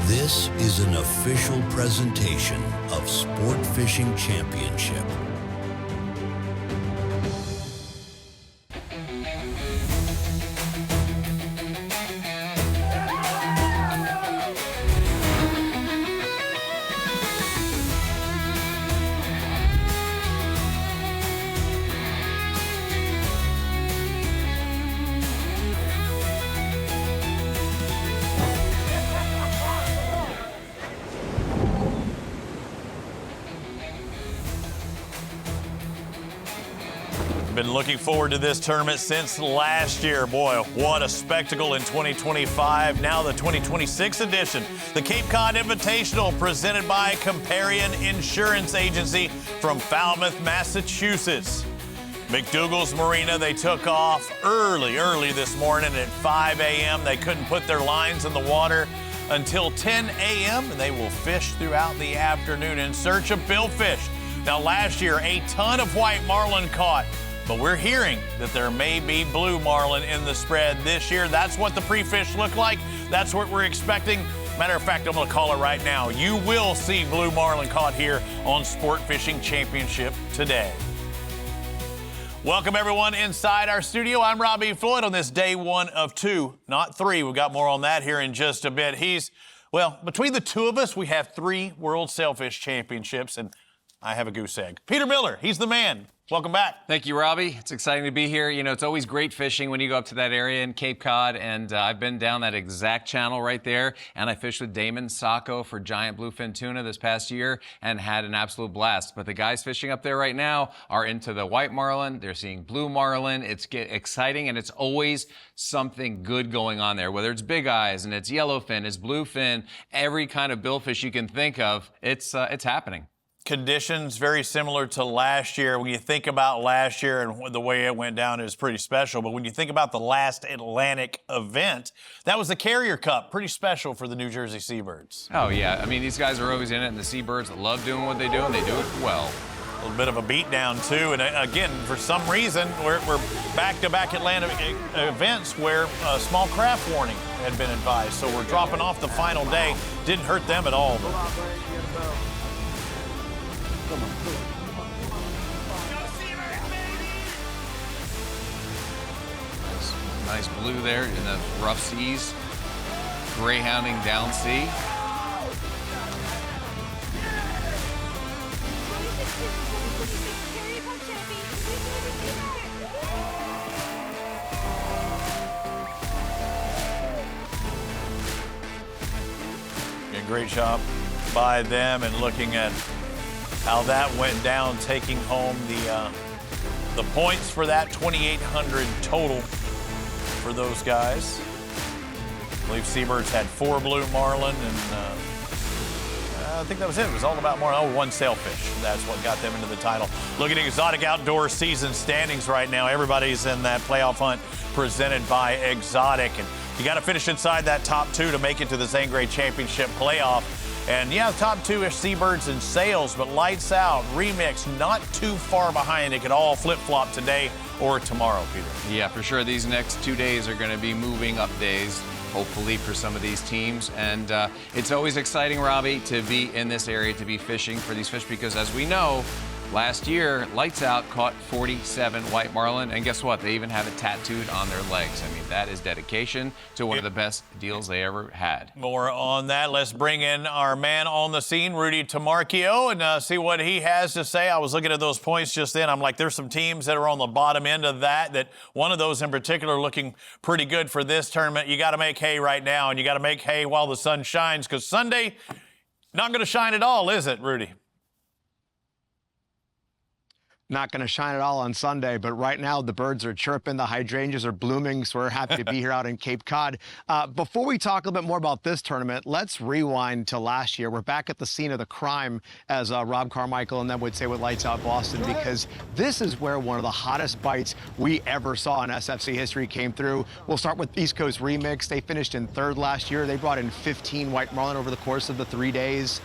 This is an official presentation of Sport Fishing Championship. Been looking forward to this tournament since last year. Boy, what a spectacle in 2025. Now the 2026 edition. The Cape Cod Invitational presented by Comparion Insurance Agency from Falmouth, Massachusetts. McDougall's Marina, they took off early this morning at 5 a.m. They couldn't put their lines in the water until 10 a.m. and they will fish throughout the afternoon in search of billfish. Now last year, a ton of white marlin caught. But we're hearing that there may be blue marlin in the spread this year. That's what the pre-fish look like. That's what we're expecting. Matter of fact, I'm going to call it right now. You will see blue marlin caught here on Sport Fishing Championship today. Welcome, everyone, inside our studio. I'm Robbie Floyd on this day one of two, not three. We've got more on that here in just a bit. Well, between the two of us, we have 3 World Sailfish Championships, and I have a goose egg. Peter Miller, he's the man. Welcome back. Thank you, Robbie. It's exciting to be here. You know, it's always great fishing when you go up to that area in Cape Cod, and I've been down that exact channel right there, and I fished with Damon Sacco for giant bluefin tuna this past year and had an absolute blast. But the guys fishing up there right now are into the white marlin. They're seeing blue marlin. It's exciting, and it's always something good going on there, whether it's big eyes and it's yellowfin, it's bluefin, every kind of billfish you can think of, it's happening. Conditions very similar to last year. When you think about last year and the way it went down, it was pretty special. But when you think about the last Atlantic event, that was the Carrier Cup. Pretty special for the New Jersey Seabirds. Oh, yeah. I mean, these guys are always in it, and the Seabirds love doing what they do, and they do it well. A little bit of a beatdown, too. And again, for some reason, we're back-to-back Atlantic events where a small craft warning had been advised. So we're dropping off the final day. Didn't hurt them at all. Nice blue there in the rough seas, greyhounding down sea. A great job by them, and looking at how that went down, taking home the points for that 2,800 total for those guys. I believe Seabirds had 4 blue marlin, and I think that was it. It was all about marlin. 1 sailfish. That's what got them into the title. Looking at Exotic Outdoor season standings right now. Everybody's in that playoff hunt presented by Exotic, and you got to finish inside that top 2 to make it to the Zane Grey Championship playoff. And yeah, top 2-ish Seabirds and Sails, but Lights Out, Remix, not too far behind. It could all flip-flop today or tomorrow, Peter. Yeah, for sure. These next 2 days are going to be moving up days, hopefully, for some of these teams. And it's always exciting, Robbie, to be in this area, to be fishing for these fish, because as we know, last year, Lights Out caught 47 white marlin, and guess what? They even have it tattooed on their legs. I mean, that is dedication to one of the best deals they ever had. More on that. Let's bring in our man on the scene, Rudy Tamarchio, and see what he has to say. I was looking at those points just then. I'm like, there's some teams that are on the bottom end of that one of those in particular looking pretty good for this tournament. You got to make hay right now, and you got to make hay while the sun shines, because Sunday, not going to shine at all, is it, Rudy? Not going to shine at all on Sunday, but right now the birds are chirping, the hydrangeas are blooming, so we're happy to be here out in Cape Cod. Before we talk a little bit more about this tournament, let's rewind to last year. We're back at the scene of the crime, as Rob Carmichael and them would say with Lights Out Boston, because this is where one of the hottest bites we ever saw in SFC history came through. We'll start with East Coast Remix. They finished in 3rd last year. They brought in 15 white marlin over the course of the 3 days.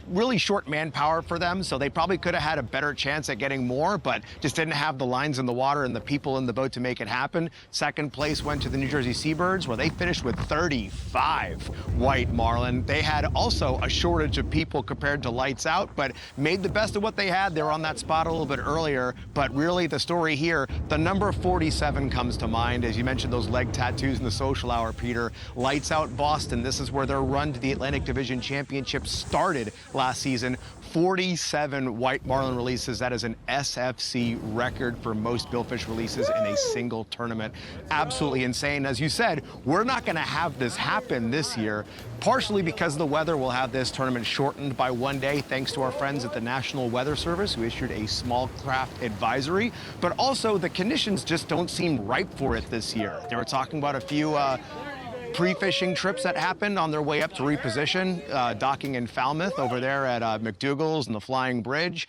Really short manpower for them, so they probably could have had a better chance at getting trying more, but just didn't have the lines in the water and the people in the boat to make it happen. Second place went to the New Jersey Seabirds, where they finished with 35 white marlin. They had also a shortage of people compared to lights out, but made the best of what they had. They were on that spot a little bit earlier, but really the story here, the number 47 comes to mind. As you mentioned, those leg tattoos in the social hour, Peter. Lights out Boston. This is where their run to the Atlantic Division Championship started last season. 47 white marlin releases. That is an SFC record for most billfish releases in a single tournament. Absolutely insane. As you said, we're not going to have this happen this year, partially because of the weather. We'll have this tournament shortened by 1 day, thanks to our friends at the National Weather Service, who issued a small craft advisory. But also, the conditions just don't seem ripe for it this year. They were talking about a few pre-fishing trips that happened on their way up to reposition, docking in Falmouth over there at McDougal's and the Flying Bridge.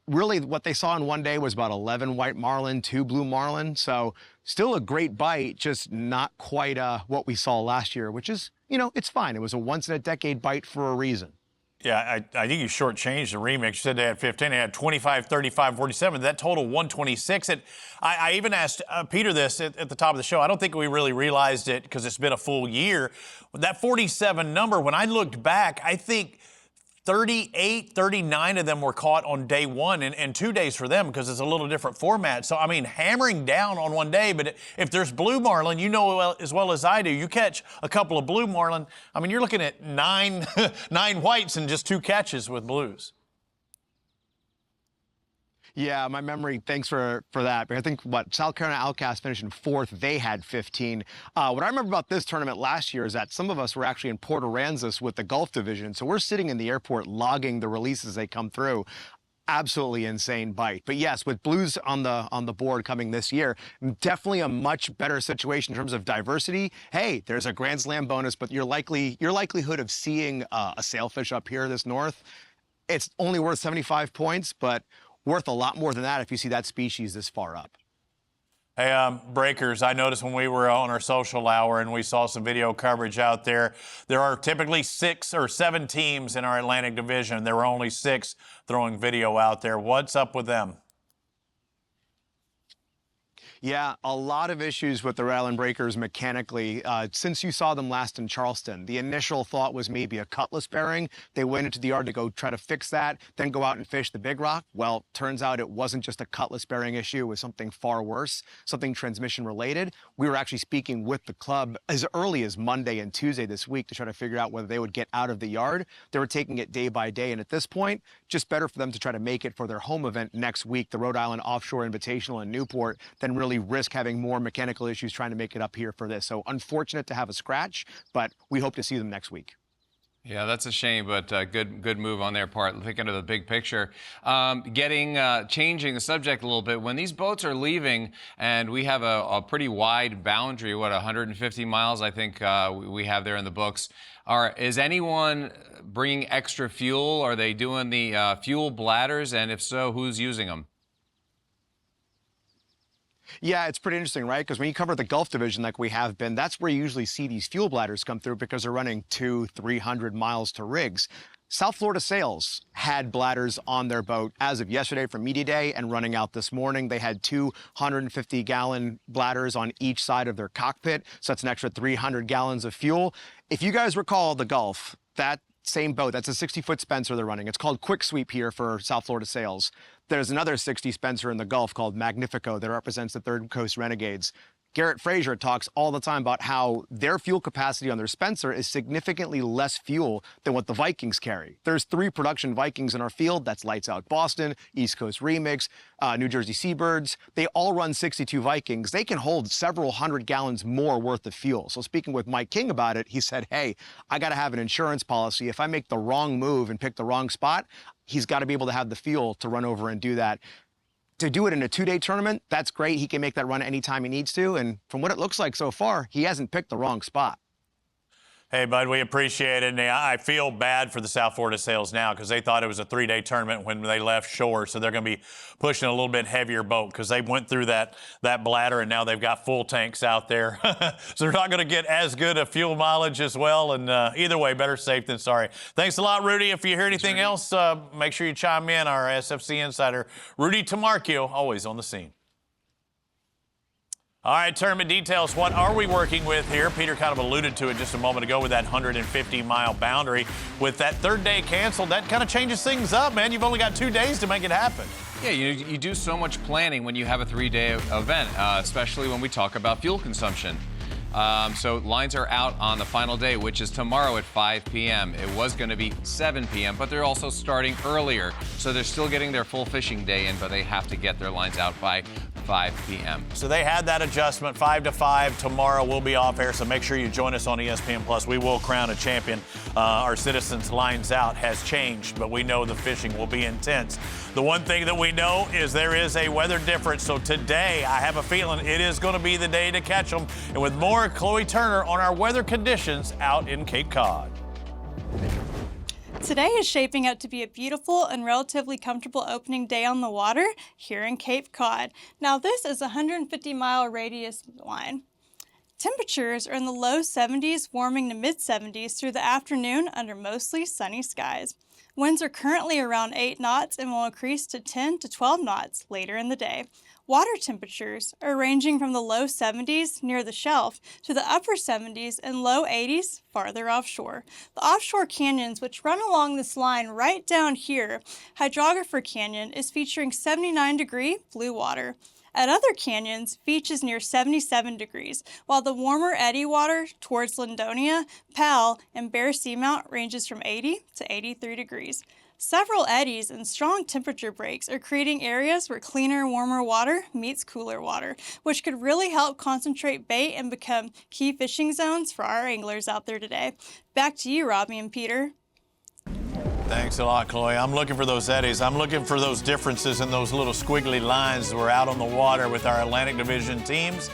Really, what they saw in 1 day was about 11 white marlin, 2 blue marlin. So still a great bite, just not quite what we saw last year, which is, you know, it's fine. It was a once-in-a-decade bite for a reason. Yeah, I think you shortchanged the remix. You said they had 15. They had 25, 35, 47. That total 126. And I even asked Peter this at the top of the show. I don't think we really realized it because it's been a full year. That 47 number, when I looked back, I think 38, 39 of them were caught on day one and 2 days for them because it's a little different format. So, I mean, hammering down on 1 day, but if there's blue marlin, you know as well as I do, you catch a couple of blue marlin, I mean, you're looking at nine whites and just 2 catches with blues. Yeah, my memory, thanks for that. But I think, South Carolina Outcast finished in 4th. They had 15. What I remember about this tournament last year is that some of us were actually in Port Aransas with the Gulf Division. So we're sitting in the airport logging the releases they come through. Absolutely insane bite. But yes, with blues on the board coming this year, definitely a much better situation in terms of diversity. Hey, there's a Grand Slam bonus, but your likelihood of seeing a sailfish up here this north, it's only worth 75 points, but worth a lot more than that if you see that species this far up. Hey, Breakers, I noticed when we were on our social hour and we saw some video coverage out there, there are typically 6 or 7 teams in our Atlantic Division. There were only 6 throwing video out there. What's up with them? Yeah, a lot of issues with the Rhode Island Breakers mechanically. Since you saw them last in Charleston, the initial thought was maybe a cutlass bearing. They went into the yard to go try to fix that, then go out and fish the Big Rock. Well, turns out it wasn't just a cutlass bearing issue. It was something far worse, something transmission related. We were actually speaking with the club as early as Monday and Tuesday this week to try to figure out whether they would get out of the yard. They were taking it day by day, and at this point, just better for them to try to make it for their home event next week, the Rhode Island Offshore Invitational in Newport, than really risk having more mechanical issues trying to make it up here for this. So unfortunate to have a scratch, but we hope to see them next week. Yeah, that's a shame, but good move on their part. Thinking of the big picture, changing the subject a little bit. When these boats are leaving, and we have a pretty wide boundary, 150 miles, I think we have there in the books. Is anyone bringing extra fuel? Are they doing the fuel bladders? And if so, who's using them? Yeah, it's pretty interesting, right? Because when you cover the Gulf Division like we have been, that's where you usually see these fuel bladders come through because they're running 200-300 miles to rigs. South Florida Sails had bladders on their boat as of yesterday for Media Day and running out this morning. They had 250-gallon bladders on each side of their cockpit, so that's an extra 300 gallons of fuel. If you guys recall the Gulf, that same boat, that's a 60-foot Spencer they're running. It's called Quick Sweep here for South Florida Sails. There's another 60 Spencer in the Gulf called Magnifico that represents the Third Coast Renegades. Garrett Frazier talks all the time about how their fuel capacity on their Spencer is significantly less fuel than what the Vikings carry. There's 3 production Vikings in our field. That's Lights Out Boston, East Coast Remix, New Jersey Seabirds. They all run 62 Vikings. They can hold several hundred gallons more worth of fuel. So speaking with Mike King about it, he said, hey, I got to have an insurance policy. If I make the wrong move and pick the wrong spot, he's got to be able to have the fuel to run over and do that. To do it in a 2-day tournament, that's great. He can make that run anytime he needs to. And from what it looks like so far, he hasn't picked the wrong spot. Hey, bud, we appreciate it. And I feel bad for the South Florida Sails now because they thought it was a 3-day tournament when they left shore. So they're going to be pushing a little bit heavier boat because they went through that bladder and now they've got full tanks out there. So they're not going to get as good a fuel mileage as well. And either way, better safe than sorry. Thanks a lot, Rudy. If you hear anything else, make sure you chime in. Our SFC insider, Rudy Tamarchio, always on the scene. All right, tournament details. What are we working with here? Peter kind of alluded to it just a moment ago with that 150-mile boundary. With that third day canceled, that kind of changes things up, man. You've only got 2 days to make it happen. Yeah, you do so much planning when you have a 3-day event, especially when we talk about fuel consumption. So lines are out on the final day, which is tomorrow at 5 p.m. It was going to be 7 p.m., but they're also starting earlier. So they're still getting their full fishing day in, but they have to get their lines out by 5 p.m. So they had that adjustment, 5 to 5. Tomorrow we'll be off air, so make sure you join us on ESPN Plus. We will crown a champion. Our Citizens Lines Out has changed, but we know the fishing will be intense. The one thing that we know is there is a weather difference. So today, I have a feeling it is going to be the day to catch them. And with more, Chloe Turner on our weather conditions out in Cape Cod. Today is shaping up to be a beautiful and relatively comfortable opening day on the water here in Cape Cod. Now this is a 150-mile radius line. Temperatures are in the low 70s, warming to mid-70s through the afternoon under mostly sunny skies. Winds are currently around 8 knots and will increase to 10 to 12 knots later in the day. Water temperatures are ranging from the low 70s near the shelf to the upper 70s and low 80s farther offshore. The offshore canyons, which run along this line right down here, Hydrographer Canyon is featuring 79-degree blue water. At other canyons, Beach is near 77 degrees, while the warmer eddy water towards Lindonia, Powell, and Bear Seamount ranges from 80 to 83 degrees. Several eddies and strong temperature breaks are creating areas where cleaner, warmer water meets cooler water, which could really help concentrate bait and become key fishing zones for our anglers out there today. Back to you, Robbie and Peter. Thanks a lot, Chloe. I'm looking for those eddies. I'm looking for those differences in those little squiggly lines. We're out on the water with our Atlantic Division teams.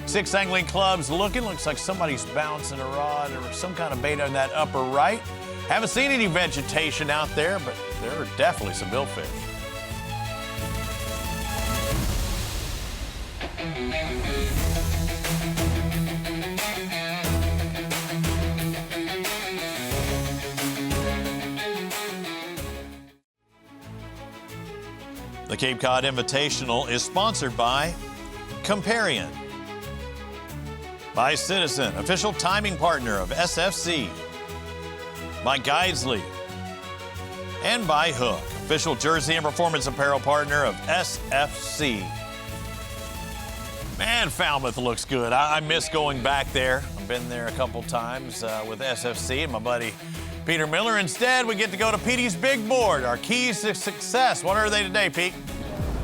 6 angling clubs looks like somebody's bouncing a rod or some kind of bait on that upper right. Haven't seen any vegetation out there, but there are definitely some billfish. The Cape Cod Invitational is sponsored by Comparion, by Citizen, official timing partner of SFC, by Guidesley, and by Hook, official jersey and performance apparel partner of SFC. Man, Falmouth looks good. I miss going back there. I've been there a couple times with SFC and my buddy Peter Miller. Instead, we get to go to Petey's Big Board, our keys to success. What are they today, Pete?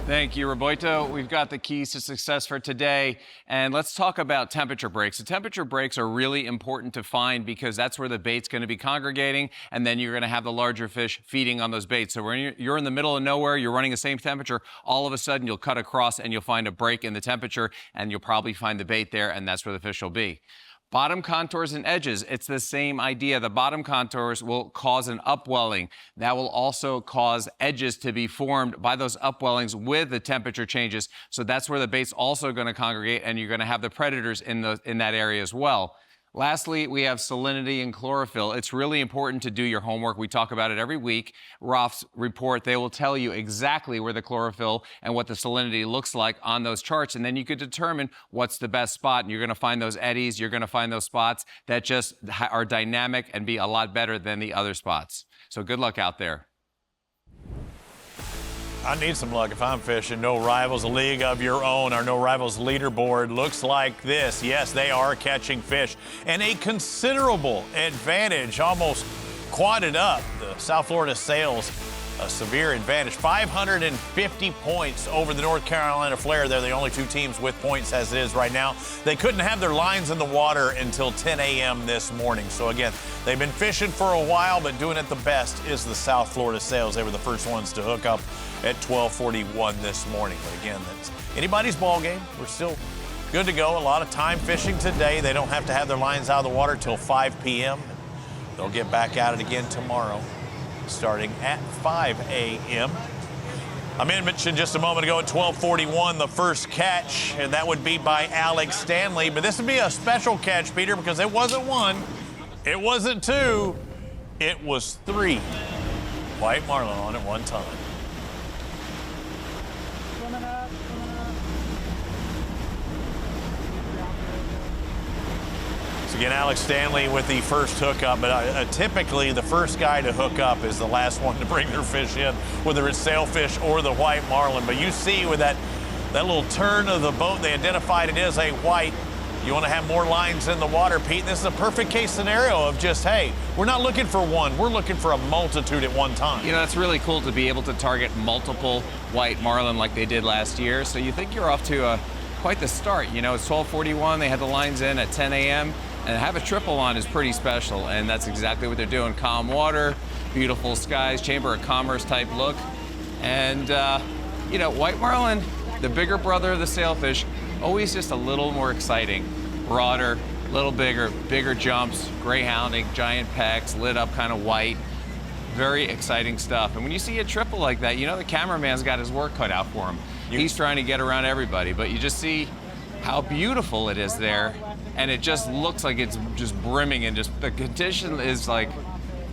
Thank you, Roberto. We've got the keys to success for today, and let's talk about temperature breaks. The temperature breaks are really important to find because that's where the bait's going to be congregating, and then you're going to have the larger fish feeding on those baits. So when you're in the middle of nowhere, you're running the same temperature, all of a sudden you'll cut across and you'll find a break in the temperature, and you'll probably find the bait there, and that's where the fish will be. Bottom contours and edges, it's the same idea. The bottom contours will cause an upwelling. That will also cause edges to be formed by those upwellings with the temperature changes. So that's where the bait's also going to congregate, and you're going to have the predators in that area as well. Lastly, we have salinity and chlorophyll. It's really important to do your homework. We talk about it every week. ROF's report, they will tell you exactly where the chlorophyll and what the salinity looks like on those charts, and then you could determine what's the best spot. And you're going to find those eddies. You're going to find those spots that just are dynamic and be a lot better than the other spots. So good luck out there. I need some luck if I'm fishing. No Rivals, a league of your own. Our No Rivals leaderboard looks like this. Yes, they are catching fish. And a considerable advantage, almost quadded up. The South Florida Sails, a severe advantage. 550 points over the North Carolina Flare. They're the only 2 teams with points as it is right now. They couldn't have their lines in the water until 10 a.m. this morning. So again, they've been fishing for a while, but doing it the best is the South Florida Sails. They were the first ones to hook up at 12:41 this morning. But again, that's anybody's ball game. We're still good to go. A lot of time fishing today. They don't have to have their lines out of the water till 5 p.m. They'll get back at it again tomorrow, starting at 5 a.m. I mentioned just a moment ago at 12:41 the first catch, and that would be by Alex Stanley. But this would be a special catch, Peter, because it wasn't one, it wasn't two, it was 3 white marlin on at one time. So again, Alex Stanley with the first hookup, but typically the first guy to hook up is the last one to bring their fish in, whether it's sailfish or the white marlin. But you see with that little turn of the boat, they identified it as a white. You want to have more lines in the water, Pete. This is a perfect case scenario of just, hey, we're not looking for one, we're looking for a multitude at one time. You know, that's really cool to be able to target multiple white marlin like they did last year. So you think you're off to quite the start. You know, it's 12:41, they had the lines in at 10 a.m. And have a triple on is pretty special, and that's exactly what they're doing. Calm water, beautiful skies, Chamber of Commerce type look. And, you know, white marlin, the bigger brother of the sailfish, always just a little more exciting. Broader, a little bigger jumps, greyhounding, giant pecks, lit up kind of white. Very exciting stuff. And when you see a triple like that, you know the cameraman's got his work cut out for him. He's trying to get around everybody, but you just see how beautiful it is there. And it just looks like it's just brimming, and just the condition is like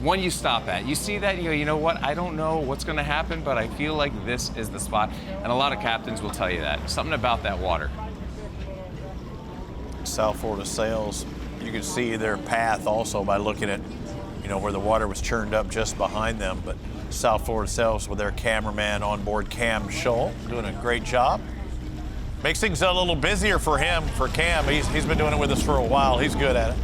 one you stop at. You see that, you go, you know what, I don't know what's gonna happen, but I feel like this is the spot. And a lot of captains will tell you that. Something about that water. South Florida Sails, you can see their path also by looking at, you know, where the water was churned up just behind them. But South Florida Sails with their cameraman on board, Cam Shull, doing a great job. Makes things a little busier for him, for Cam. He's been doing it with us for a while. He's good at it.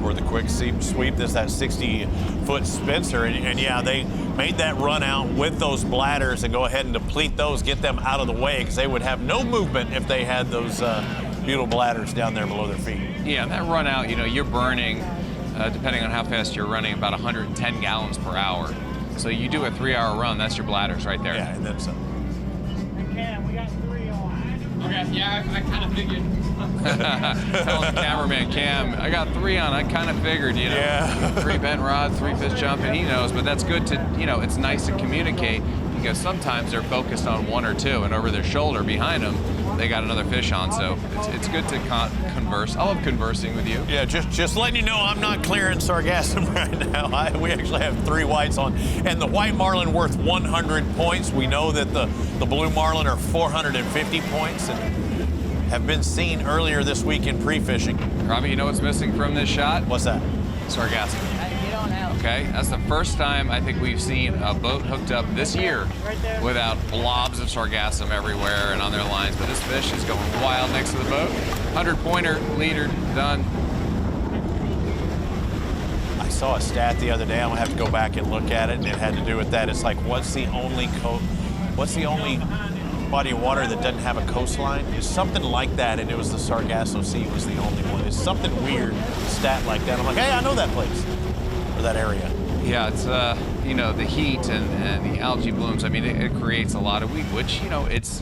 For the quick sweep, this that 60-foot Spencer, and yeah, they made that run out with those bladders and go ahead and deplete those, get them out of the way, because they would have no movement if they had those beautiful bladders down there below their feet. Yeah, that run out, you know, you're burning, depending on how fast you're running, about 110 gallons per hour. So you do a 3-hour run, that's your bladders right there. Yeah, and then some. Cam, we got 3 on. Okay, yeah, I kind of figured. Telling the cameraman, Cam, I got 3 on, I kind of figured, you know. Yeah. 3 bent rods, 3 fish jump, and he knows, but that's good to, you know, it's nice to communicate, because sometimes they're focused on 1 or 2, and over their shoulder behind them, they got another fish on, so it's good to converse. I love conversing with you. Yeah, just letting you know I'm not clearing sargassum right now. We actually have 3 whites on, and the white marlin worth 100 points. We know that the blue marlin are 450 points and have been seen earlier this week in pre-fishing. Robbie, you know what's missing from this shot? What's that? Sargassum. Get on out. Okay, that's the first time I think we've seen a boat hooked up this year without blobs of sargassum everywhere and on their lines, but this fish is going wild next to the boat. 100-pointer, leader, done. I saw a stat the other day. I'm gonna have to go back and look at it, and it had to do with that. It's like, what's the only body of water that doesn't have a coastline? It's something like that, and it was the Sargasso Sea was the only one. It's something weird stat like that. I'm like, hey, I know that place or that area. Yeah, it's you know, the heat and the algae blooms. I mean, it creates a lot of weed, which, you know, it's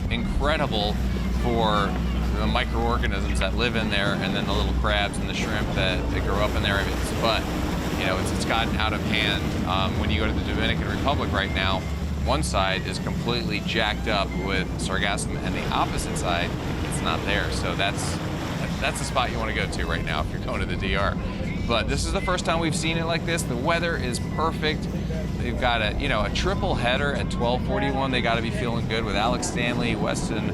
incredible for the microorganisms that live in there, and then the little crabs and the shrimp that grow up in there. I mean, but you know, it's gotten out of hand. When you go to the Dominican Republic right now, one side is completely jacked up with sargassum, and the opposite side, it's not there. So that's the spot you want to go to right now if you're going to the DR. But this is the first time we've seen it like this. The weather is perfect. They've got a triple header at 12:41. They got to be feeling good with Alex Stanley, Weston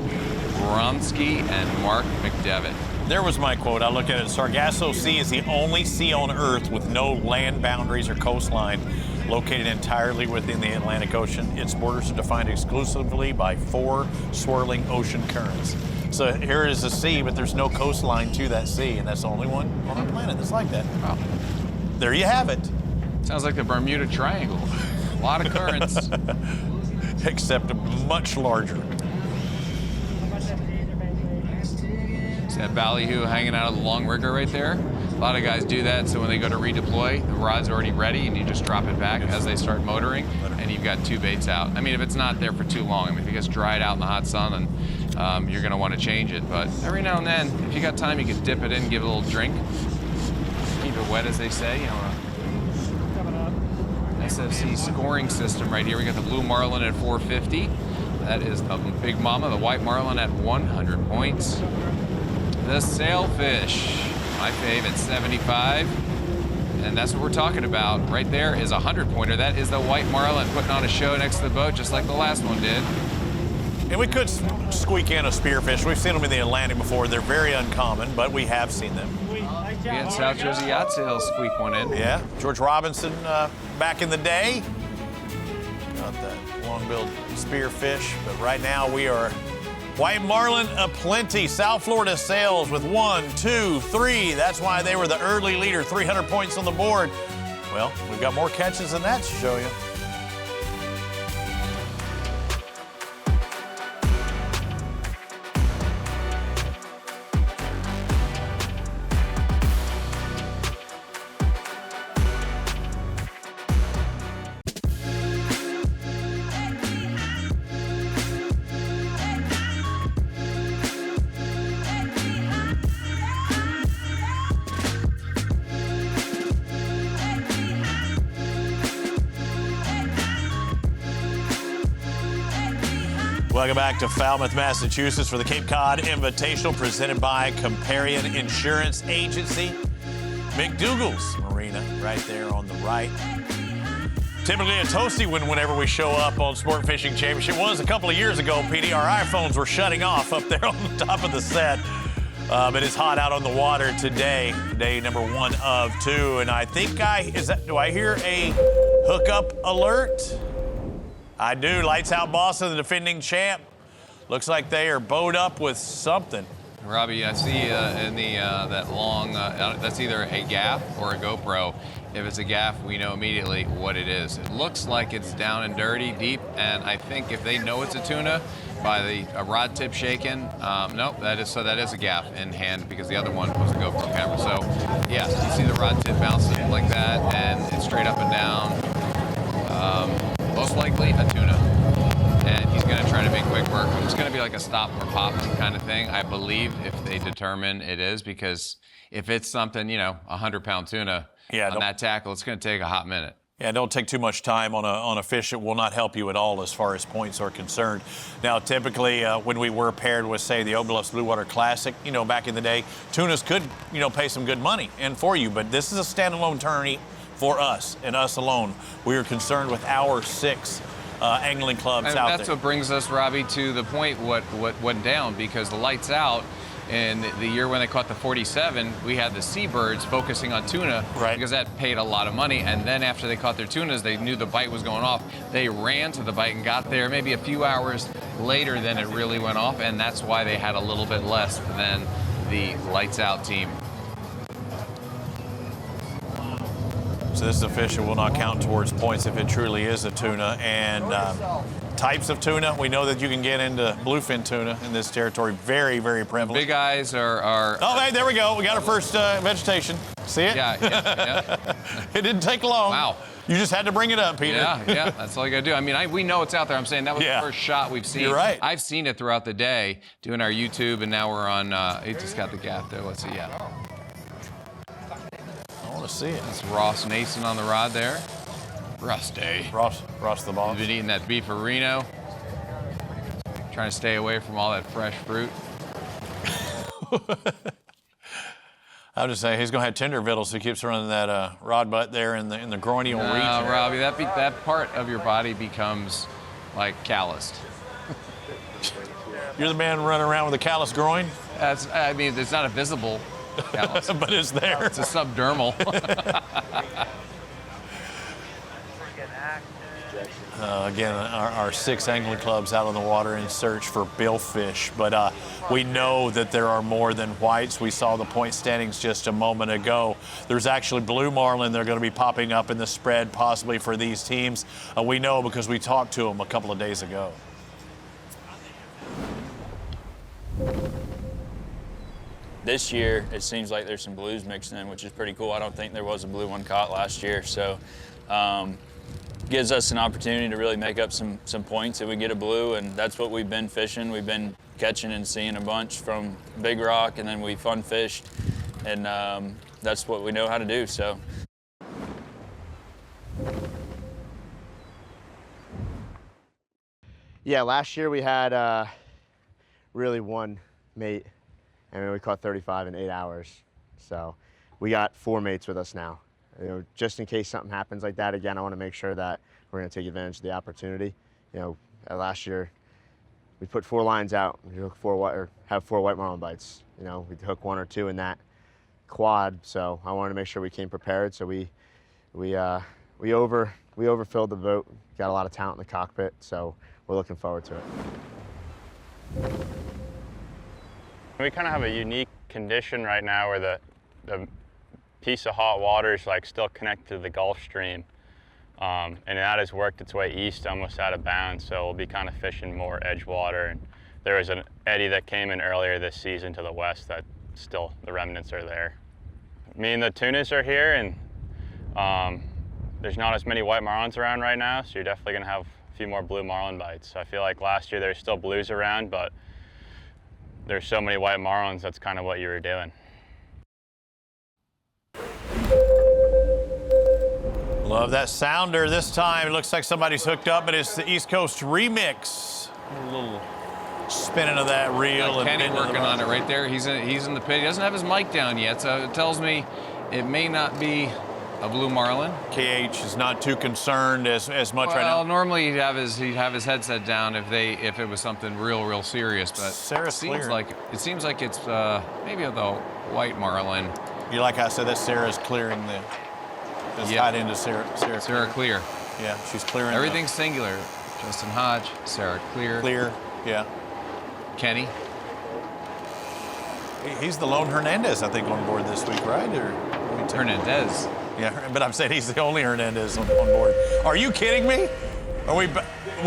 Bromsky, and Mark McDevitt. There was my quote. I looked at it. Sargasso Sea is the only sea on Earth with no land boundaries or coastline, located entirely within the Atlantic Ocean. Its borders are defined exclusively by 4 swirling ocean currents. So here is a sea, but there's no coastline to that sea, and that's the only one on our planet that's like that. Wow. There you have it. Sounds like the Bermuda Triangle. A lot of currents. Except much larger. See that ballyhoo hanging out of the long rigger right there? A lot of guys do that, so when they go to redeploy, the rod's already ready, and you just drop it back as they start motoring, and you've got 2 baits out. I mean, if it's not there for too long, I mean, if it gets dried out in the hot sun, and you're going to want to change it. But every now and then, if you got time, you can dip it in, give it a little drink, keep it wet, as they say. You know, SFC scoring system right here. We got the blue marlin at 450. That is the big mama, the white marlin at 100 points. The sailfish, my fave, at 75. And that's what we're talking about. Right there is a 100-pointer. That is the white marlin putting on a show next to the boat, just like the last one did. And we could squeak in a spearfish. We've seen them in the Atlantic before. They're very uncommon, but we have seen them. We had South Jersey Yacht Sales squeak one in. Yeah, George Robinson back in the day. Got that long-billed spearfish, but right now we are white marlin aplenty. South Florida Sales with 1, 2, 3. That's why they were the early leader, 300 points on the board. Well, we've got more catches than that to show you. Welcome back to Falmouth, Massachusetts for the Cape Cod Invitational presented by Comparion Insurance Agency. McDougal's Marina right there on the right. Typically a toasty one whenever we show up on Sport Fishing Championship. It was a couple of years ago, PD. Our iPhones were shutting off up there on the top of the set. But it's hot out on the water today, day number 1 of 2. And I think do I hear a hookup alert? I do. Lights Out Boston, the defending champ. Looks like they are bowed up with something. Robbie, I see in the that long, that's either a gaff or a GoPro. If it's a gaff, we know immediately what it is. It looks like it's down and dirty, deep, and I think if they know it's a tuna by the rod tip shaking, nope, that is a gaff in hand because the other one was a GoPro camera. So, yeah, you see the rod tip bouncing like that, and it's straight up and down. Most likely a tuna, and he's going to try to make quick work. It's going to be like a stop or pop kind of thing, I believe, if they determine it is, because if it's something, you know, 100-pound tuna on that tackle, it's going to take a hot minute. Yeah, don't take too much time on a fish. It will not help you at all as far as points are concerned. Now, typically, when we were paired with, say, the Bluffs Bluewater Classic, you know, back in the day, tunas could, you know, pay some good money and for you, but this is a standalone tourney for us and us alone. We are concerned with our 6 angling clubs out there. That's what brings us, Robbie, to the point what went down, because the Lights Out in the year when they caught the 47, we had the seabirds focusing on tuna, right, because that paid a lot of money. And then after they caught their tunas, they knew the bite was going off. They ran to the bite and got there maybe a few hours later than it really went off, and that's why they had a little bit less than the Lights Out team. So this is a fish that will not count towards points if it truly is a tuna. And types of tuna, we know that you can get into bluefin tuna in this territory. Very, very prevalent. Big eyes are oh, hey, there we go. We got our first vegetation. See it? Yeah. It didn't take long. Wow. You just had to bring it up, Peter. Yeah, that's all you gotta do. I mean, we know it's out there. I'm saying that was the first shot we've seen. You're right. I've seen it throughout the day doing our YouTube, and now we're on, it just got the gaff there. Let's see, I want to see it. That's Ross Nason on the rod there. Rusty. Ross the boss. He's been eating that beefarino. Trying to stay away from all that fresh fruit. I would just say he's going to have tender vittles, so he keeps running that rod butt there in the groinial region. Robbie, that part of your body becomes like calloused. You're the man running around with a calloused groin? I mean, it's not a visible callus. But it's there. It's a subdermal. Again, our 6 angling clubs out on the water in search for billfish, but we know that there are more than whites. We saw the point standings just a moment ago. There's actually blue marlin. They're going to be popping up in the spread possibly for these teams. We know because we talked to them a couple of days ago. this year it seems like there's some blues mixed in, which is pretty cool. I don't think there was a blue one caught last year, so gives us an opportunity to really make up some points if we get a blue, and that's what we've been fishing. We've been catching and seeing a bunch from Big Rock, and then we fun fished, and that's what we know how to do. So. Yeah, last year we had really one mate. I mean, we caught 35 in 8 hours. So we got 4 mates with us now. You know, just in case something happens like that again, I want to make sure that we're going to take advantage of the opportunity. You know, last year we put 4 lines out. We hook 4 white, or have 4 white marlin bites. You know, we'd hook 1 or 2 in that quad. So I wanted to make sure we came prepared. So we overfilled the boat. Got a lot of talent in the cockpit. So we're looking forward to it. We kind of have a unique condition right now where the piece of hot water is like still connected to the Gulf Stream. And that has worked its way east almost out of bounds, so we'll be kind of fishing more edge water. And there was an eddy that came in earlier this season to the west that still, the remnants are there. Me and the tunas are here, and there's not as many white marlins around right now, so you're definitely gonna have a few more blue marlin bites. I feel like last year there's still blues around, but there's so many white marlins, that's kind of what you were doing. Love that sounder. This time it looks like somebody's hooked up, but it's the East Coast Remix. A little spinning of that reel. And Kenny working on it right there. He's in the pit. He doesn't have his mic down yet, so it tells me it may not be a blue marlin. KH is not too concerned as much right now. Well, normally he'd have his headset down if it was something real serious, but Sarah's clearing. it seems like it's maybe the white marlin. You like I said, that Sarah's clearing the. It's tied into Sarah. Sarah Clear. Yeah, she's clearing. Everything's singular. Justin Hodge, Sarah Clear. Clear, yeah. Kenny. He's the lone Hernandez, I think, on board this week, right? Or Hernandez. Yeah, but I'm saying he's the only Hernandez on board. Are you kidding me? Are we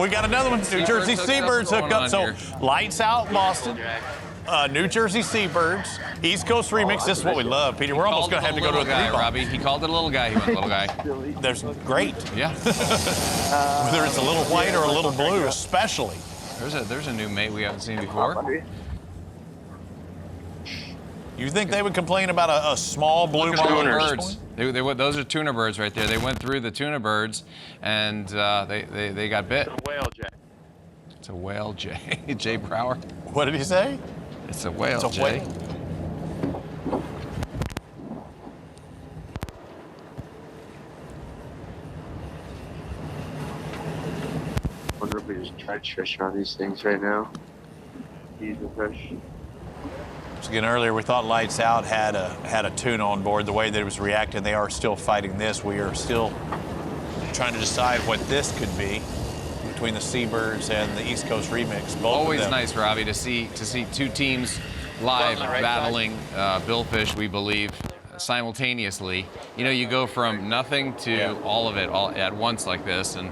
got another one. New Jersey Seabirds hooked up. So lights out, Boston. New Jersey Seabirds, East Coast Remix. This is what we love, Peter. We're almost going to have to go to a guy, Robbie. He called it a little guy. He went little guy. There's great. Yeah. Whether it's a little white or a little blue, especially. There's a new mate we haven't seen before. You think they would complain about a small blue marlin birds? Those are tuna birds right there. They went through the tuna birds, and they got bit. It's a whale, Jay. It's a whale, Jay. Jay Brower. What did he say? It's a whale, it's a Jay. Whale. I wonder if we just dredge fish on these things right now. Use the fish. So again, earlier we thought Lights Out had a tuna on board. The way that it was reacting, they are still fighting this. We are still trying to decide what this could be between the Seabirds and the East Coast Remix. Both Always of them. nice, Robbie, to see 2 teams live battling billfish, we believe, simultaneously. You know, you go from nothing to all of it all at once like this, and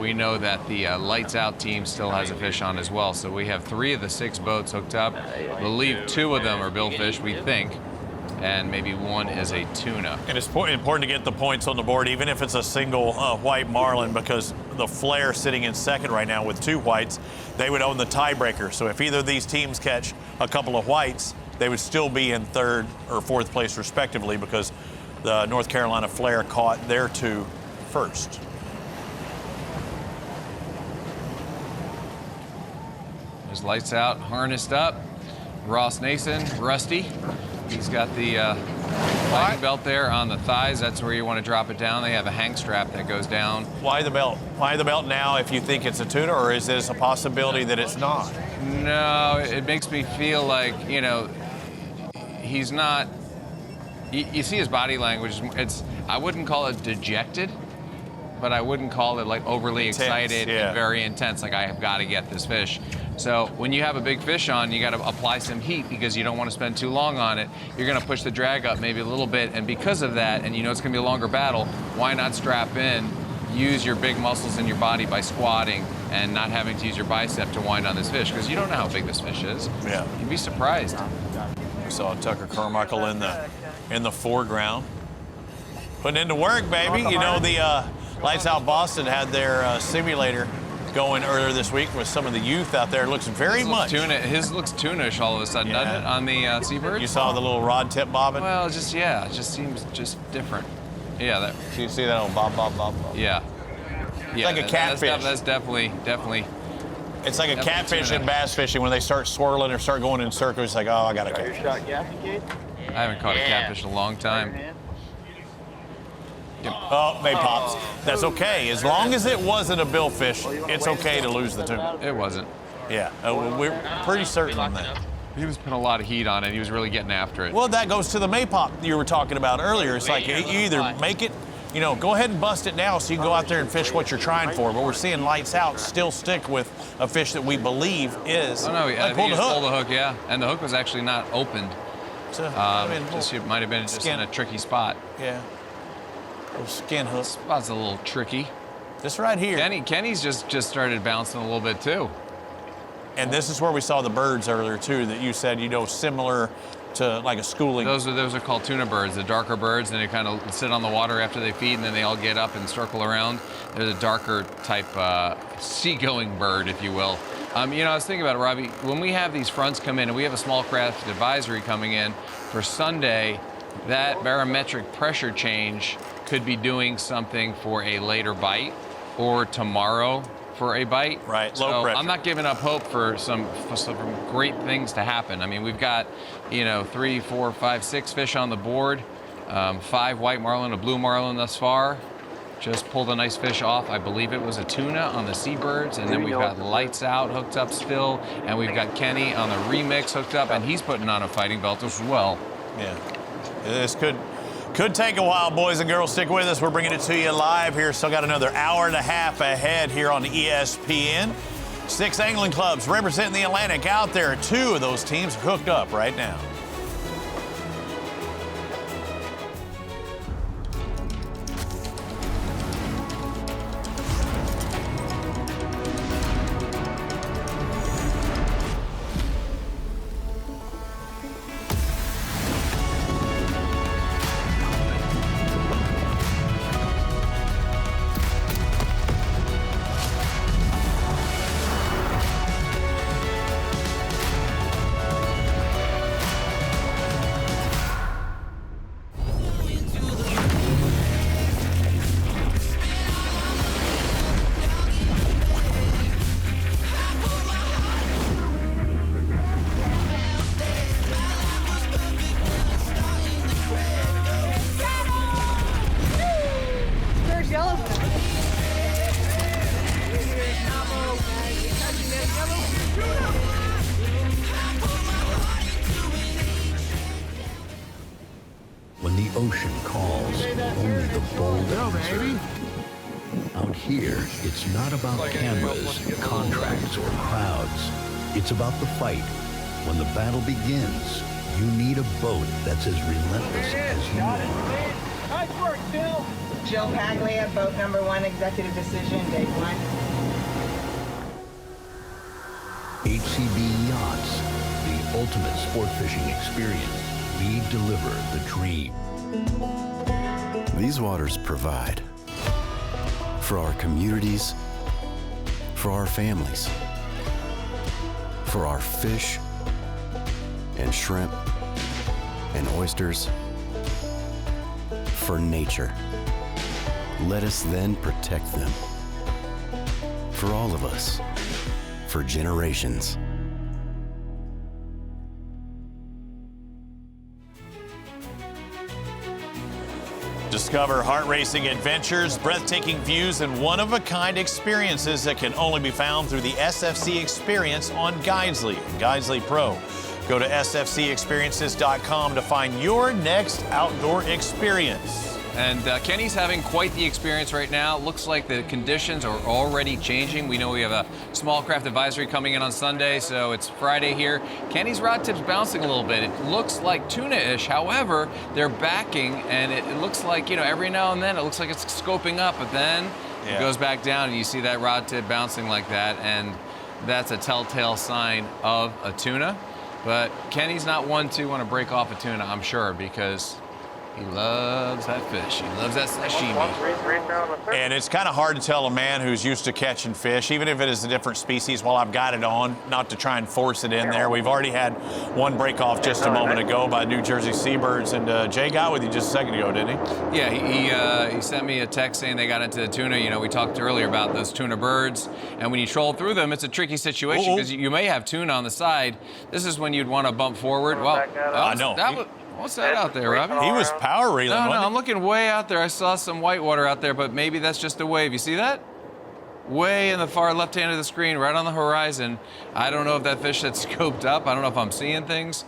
we know that the Lights Out team still has a fish on as well. So we have 3 of the 6 boats hooked up. I believe 2 of them are billfish, we think, and maybe 1 is a tuna. And it's important to get the points on the board, even if it's a single white marlin, because the Flair sitting in second right now with 2 whites, they would own the tiebreaker. So if either of these teams catch a couple of whites, they would still be in 3rd or 4th place respectively, because the North Carolina Flair caught their 2 first. There's Lights Out, harnessed up. Ross Nason, Rusty. He's got the flagging belt there on the thighs. That's where you want to drop it down. They have a hang strap that goes down. Why the belt? Why the belt now if you think it's a tuna, or is this a possibility that it's not? No, it makes me feel like, you know, he's not, you see his body language. I wouldn't call it dejected, but I wouldn't call it like overly excited and very intense, like I have got to get this fish. So when you have a big fish on, you got to apply some heat because you don't want to spend too long on it. You're going to push the drag up maybe a little bit, and because of that, and you know it's going to be a longer battle, why not strap in, use your big muscles in your body by squatting and not having to use your bicep to wind on this fish, because you don't know how big this fish is. Yeah. You'd be surprised. We saw Tucker Carmichael in the foreground. Putting into work, baby. You know, the Lights Out Boston had their simulator going earlier this week with some of the youth out there. It looks very much. His looks tuna-ish all of a sudden, doesn't it, on the Seabird? You saw the little rod tip bobbing? Well, it just seems just different. Yeah, So you see that old bob, bob, bob, bob? Yeah. It's like a catfish. That's definitely. It's like a catfish and bass fishing when they start swirling or start going in circles. It's like, oh, I got a catfish. I haven't caught a catfish in a long time. Oh, they pops. That's okay. As long as it wasn't a billfish, it's okay to lose the tuna. It wasn't. Yeah, we're pretty certain on that. He was putting a lot of heat on it. He was really getting after it. Well, that goes to the maypop you were talking about earlier. It's like you either make it, go ahead and bust it now so you can go out there and fish what you're trying for. But we're seeing Lights Out still stick with a fish that we believe is. Oh, no, I think he just pulled the hook, yeah. And the hook was actually not opened. So, it might have been just in a tricky spot. Yeah. Little skin hook. Spot's a little tricky. This right here. Kenny's just started bouncing a little bit too. And this is where we saw the birds earlier too that you said, similar to like a schooling. Those are called tuna birds, the darker birds, and they kind of sit on the water after they feed, and then they all get up and circle around. They're the darker type seagoing bird, if you will. I was thinking about it, Robbie. When we have these fronts come in, and we have a small craft advisory coming in for Sunday, that barometric pressure change could be doing something for a later bite or tomorrow for a bite. Right, so low pressure. I'm not giving up hope for some great things to happen. I mean, we've got, 3, 4, 5, 6 fish on the board, 5 white marlin, a blue marlin thus far. Just pulled a nice fish off. I believe it was a tuna on the Seabirds, and then we've got Lights Out hooked up still, and we've got Kenny on the remix hooked up, and he's putting on a fighting belt as well. Yeah, this could take a while, boys and girls. Stick with us. We're bringing it to you live here. Still got another hour and a half ahead here on ESPN. 6 angling clubs representing the Atlantic out there. 2 of those teams hooked up right now. When the ocean calls, only the bold answer. Out here, it's not about cameras, contracts, or crowds. It's about the fight. When the battle begins, you need a boat that's as relentless as you are. Nice work, Jill. Jill Paglia, boat number 1, executive decision, date 1. HCB Yachts, the ultimate sport fishing experience. We deliver the dream. These waters provide for our communities, for our families, for our fish and shrimp and oysters, for nature. Let us then protect them. For all of us, for generations. Discover heart-racing adventures, breathtaking views, and one-of-a-kind experiences that can only be found through the SFC Experience on Guidesley and Guidesley Pro. Go to sfcexperiences.com to find your next outdoor experience. And Kenny's having quite the experience right now. Looks like the conditions are already changing. We know we have a small craft advisory coming in on Sunday, so it's Friday here. Kenny's rod tip's bouncing a little bit. It looks like tuna-ish. However, they're backing, and it looks like, every now and then it looks like it's scoping up, but then it goes back down, and you see that rod tip bouncing like that, and that's a telltale sign of a tuna. But Kenny's not one to want to break off a tuna, I'm sure, because he loves that fish. He loves that sashimi. And it's kind of hard to tell a man who's used to catching fish, even if it is a different species, while I've got it on, not to try and force it in there. We've already had one break off just a moment ago by New Jersey Seabirds, and Jay got with you just a second ago, didn't he? Yeah, he sent me a text saying they got into the tuna. You know, we talked earlier about those tuna birds, and when you troll through them, it's a tricky situation because you may have tuna on the side. This is when you'd want to bump forward. Well, I know. What's that out there, Robbie? He was power reeling. No, I'm looking way out there. I saw some whitewater out there, but maybe that's just a wave. You see that? Way in the far left hand of the screen, right on the horizon. I don't know if that fish had scoped up. I don't know if I'm seeing things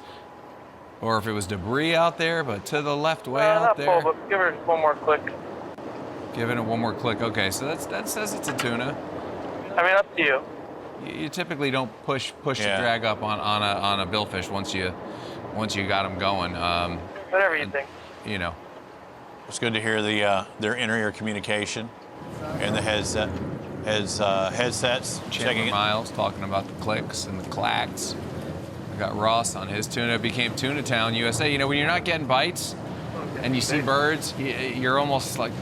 or if it was debris out there, but to the left, way out there. Full, but give her one more click. Giving it one more click. Okay, so that says it's a tuna. I mean, up to you. You typically don't push the drag up on a billfish once you got them going. Whatever you think. You know. It's good to hear their inter-ear communication and the headsets. Chandler Miles talking about the clicks and the clacks. We got Ross on his tuna. It became Tuna Town, USA. You know, when you're not getting bites and you see birds, you're almost like,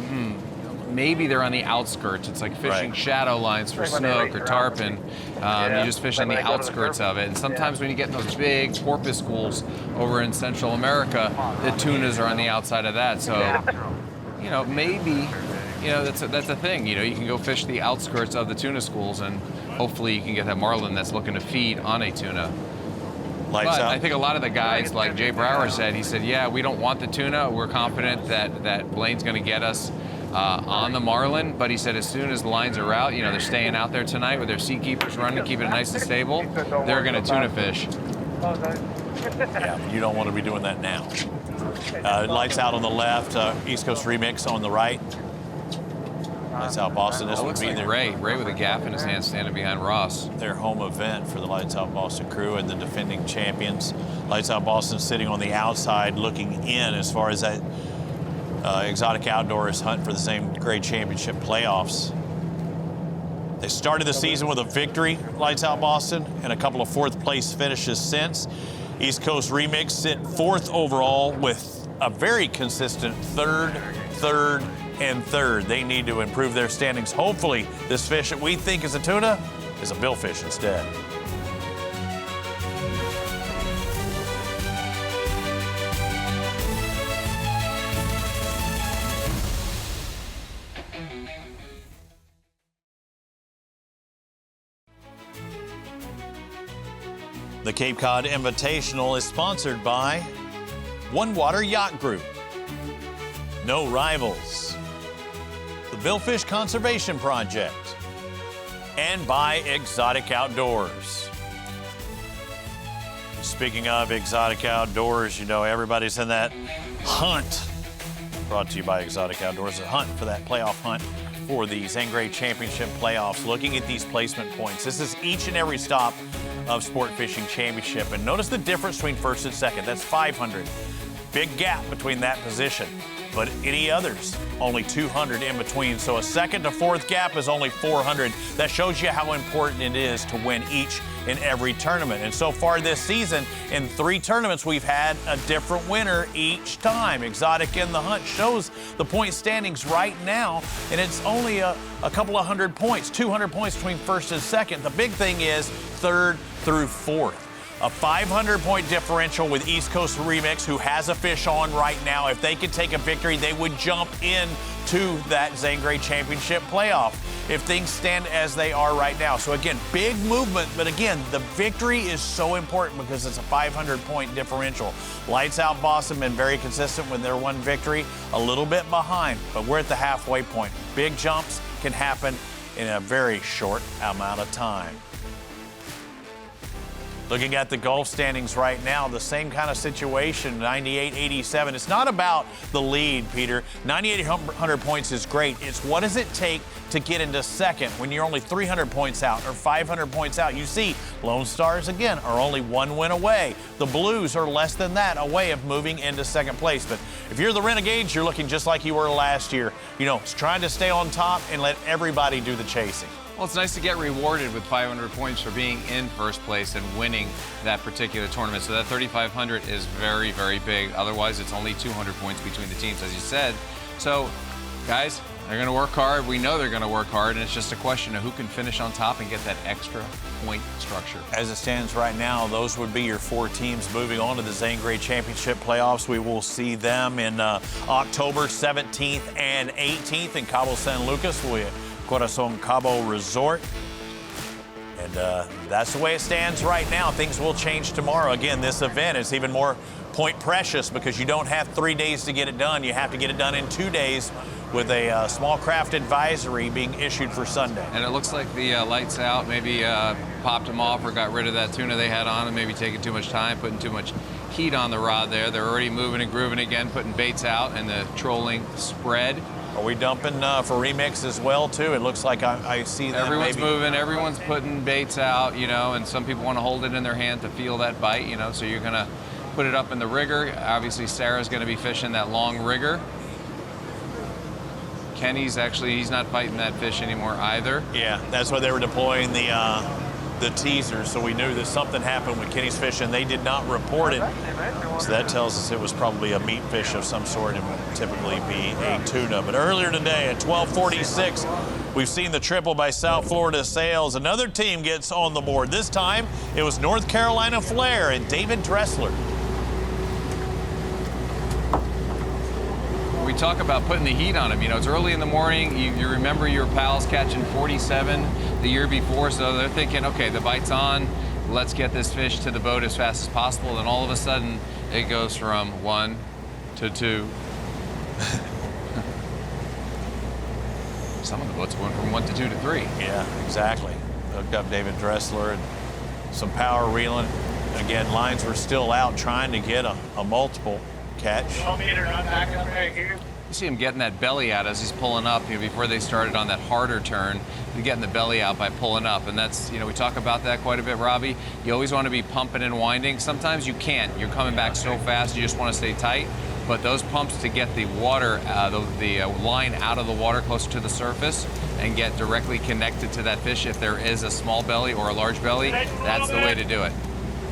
maybe they're on the outskirts. It's like fishing shadow lines for snook or tarpon. You just fish on the outskirts of it. And sometimes when you get in those big porpoise schools over in Central America, the tunas are on the outside of that. So, you know, maybe, you know, that's a thing. You know, you can go fish the outskirts of the tuna schools and hopefully you can get that marlin that's looking to feed on a tuna. But I think a lot of the guys, like Jay Brower said, he said, yeah, we don't want the tuna. We're confident that Blaine's going to get us on the marlin, but he said as soon as the lines are out, you know, they're staying out there tonight with their sea keepers running, keeping it nice and stable, they're going to tuna fish. Yeah, you don't want to be doing that now. Lights out on the left, East Coast Remix on the right. Lights Out Boston. This would be like Ray with a gaff in his hand standing behind Ross. Their home event for the Lights Out Boston crew and the defending champions. Lights Out Boston sitting on the outside looking in as far as that Exotic Outdoors hunt for the same grade championship playoffs. They started the season with a victory, Lights Out Boston, and a couple of fourth place finishes since. East Coast Remix sit fourth overall with a very consistent third, and third. They need to improve their standings. Hopefully, this fish that we think is a tuna is a billfish instead. The Cape Cod Invitational is sponsored by One Water Yacht Group, No Rivals, the Billfish Conservation Project, and by Exotic Outdoors. Speaking of Exotic Outdoors, you know, everybody's in that hunt, brought to you by Exotic Outdoors, a hunt for that playoff hunt for the Zangray Championship playoffs, looking at these placement points. This is each and every stop of Sport Fishing Championship. And notice the difference between first and second. That's 500. Big gap between that position. But any others, only 200 in between. So a second to fourth gap is only 400. That shows you how important it is to win each and every tournament. And so far this season, in 3 tournaments, we've had a different winner each time. Exotic in the Hunt shows the point standings right now, and it's only a couple of 100 points, 200 points between first and second. The big thing is third through fourth. A 500-point differential with East Coast Remix, who has a fish on right now. If they could take a victory, they would jump into that Zangray Championship playoff if things stand as they are right now. So again, big movement, but again, the victory is so important because it's a 500-point differential. Lights Out Boston been very consistent with their one victory, a little bit behind, but we're at the halfway point. Big jumps can happen in a very short amount of time. Looking at the Gulf standings right now, the same kind of situation, 98-87. It's not about the lead, Peter. 9,800 points is great. It's what does it take to get into second when you're only 300 points out or 500 points out? You see, Lone Stars, again, are only 1 win away. The Blues are less than that away of moving into second place. But if you're the Renegades, you're looking just like you were last year. You know, it's trying to stay on top and let everybody do the chasing. Well, it's nice to get rewarded with 500 points for being in first place and winning that particular tournament. So that 3,500 is very, very big. Otherwise, it's only 200 points between the teams, as you said. So, guys, they're going to work hard. We know they're going to work hard, and it's just a question of who can finish on top and get that extra point structure. As it stands right now, those would be your 4 teams moving on to the Zane Grey Championship playoffs. We will see them in October 17th and 18th in Cabo San Lucas, Corazon Cabo Resort. And that's the way it stands right now. Things will change tomorrow. Again, this event is even more point precious because you don't have 3 days to get it done. You have to get it done in 2 days with a small craft advisory being issued for Sunday. And it looks like the lights out maybe popped them off or got rid of that tuna they had on and maybe taking too much time, putting too much heat on the rod there. They're already moving and grooving again, putting baits out, and the trolling spread. Are we dumping for remix as well, too? It looks like I see that. Everyone's moving, everyone's putting baits out, you know, and some people want to hold it in their hand to feel that bite, you know, so you're going to put it up in the rigger. Obviously, Sarah's going to be fishing that long rigger. Kenny's he's not fighting that fish anymore either. Yeah, that's why they were deploying the teaser, so we knew that something happened with Kenny's fishing. They did not report it, so that tells us it was probably a meat fish of some sort and would typically be a tuna. But earlier today at 12:46, we've seen the triple by South Florida Sales. Another team gets on the board. This time, it was North Carolina Flair and David Dressler. We talk about putting the heat on them. You know, it's early in the morning. You remember your pals catching 47 the year before, so they're thinking, okay, the bite's on. Let's get this fish to the boat as fast as possible. And all of a sudden, it goes from 1 to 2. Some of the boats went from 1 to 2 to 3. Yeah, exactly. Hooked up David Dressler and some power reeling. Again, lines were still out trying to get a multiple catch. You see him getting that belly out as he's pulling up. You know, before they started on that harder turn, you're getting the belly out by pulling up, and that's, you know, we talk about that quite a bit, Robbie. You always want to be pumping and winding. Sometimes you can't. You're coming back so fast, you just want to stay tight. But those pumps to get the water, the line out of the water closer to the surface and get directly connected to that fish if there is a small belly or a large belly, that's the way to do it.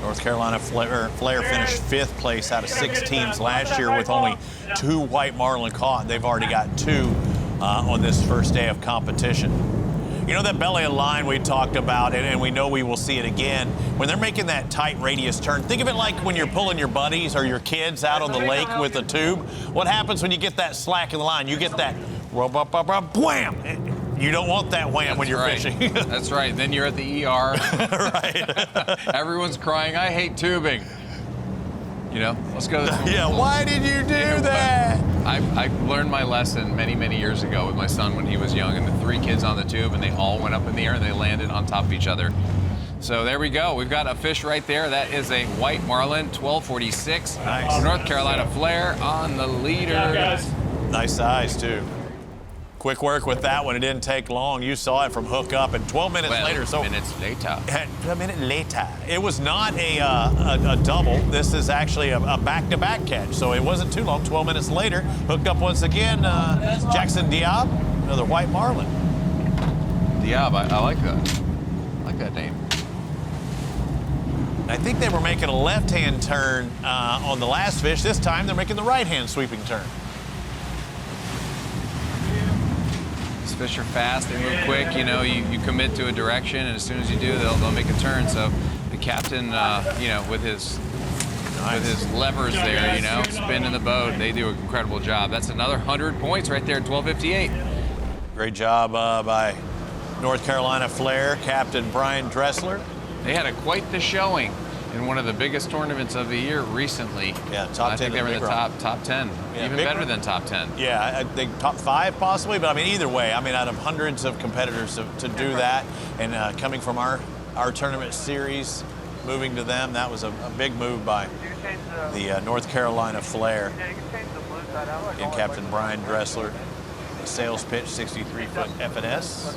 North Carolina Flair finished 5th place out of 6 teams last year with only 2 white marlin caught. They've already got 2 on this first day of competition. You know that belly of line we talked about, and we know we will see it again. When they're making that tight radius turn, think of it like when you're pulling your buddies or your kids out on the lake with a tube. What happens when you get that slack in the line? You get that wham! You don't want that wham when you're fishing. That's right. Then you're at the ER. Right. Everyone's crying, I hate tubing. You know, let's go to the Yeah, why did you do that? I learned my lesson many, many years ago with my son when he was young, and the 3 kids on the tube, and they all went up in the air and they landed on top of each other. So there we go. We've got a fish right there. That is a white marlin, 1246. Nice. North Carolina Flair on the leader. Nice size, too. Quick work with that one. It didn't take long. You saw it from hook up, and 12 minutes later. 12 minutes later. A minute later. It was not a double. This is actually a back-to-back catch, so it wasn't too long. 12 minutes later, hooked up once again. Jackson Diab, another white marlin. Diab, I like that. I like that name. I think they were making a left-hand turn on the last fish. This time, they're making the right-hand sweeping turn. Fish are fast, they move quick, you know, you commit to a direction, and as soon as you do, they'll make a turn. So the captain, you know, with his levers there, you know, spinning the boat, they do an incredible job. That's another 100 points right there at 12:58. Great job by North Carolina Flair, Captain Brian Dressler. They had quite the showing in one of the biggest tournaments of the year recently. Yeah, top 10. I think they were in the top 10, yeah, even better than top 10. Yeah, I think top 5 possibly, but I mean, either way, I mean, out of hundreds of competitors to do that, and coming from our tournament series, moving to them, that was a big move by the North Carolina Flair and Captain Brian Dressler. Sales pitch, 63-foot F&S.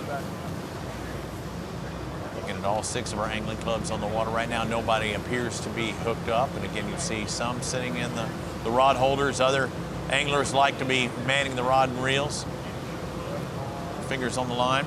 Looking at all 6 of our angling clubs on the water right now. Nobody appears to be hooked up. And again, you see some sitting in the rod holders. Other anglers like to be manning the rod and reels. Fingers on the line.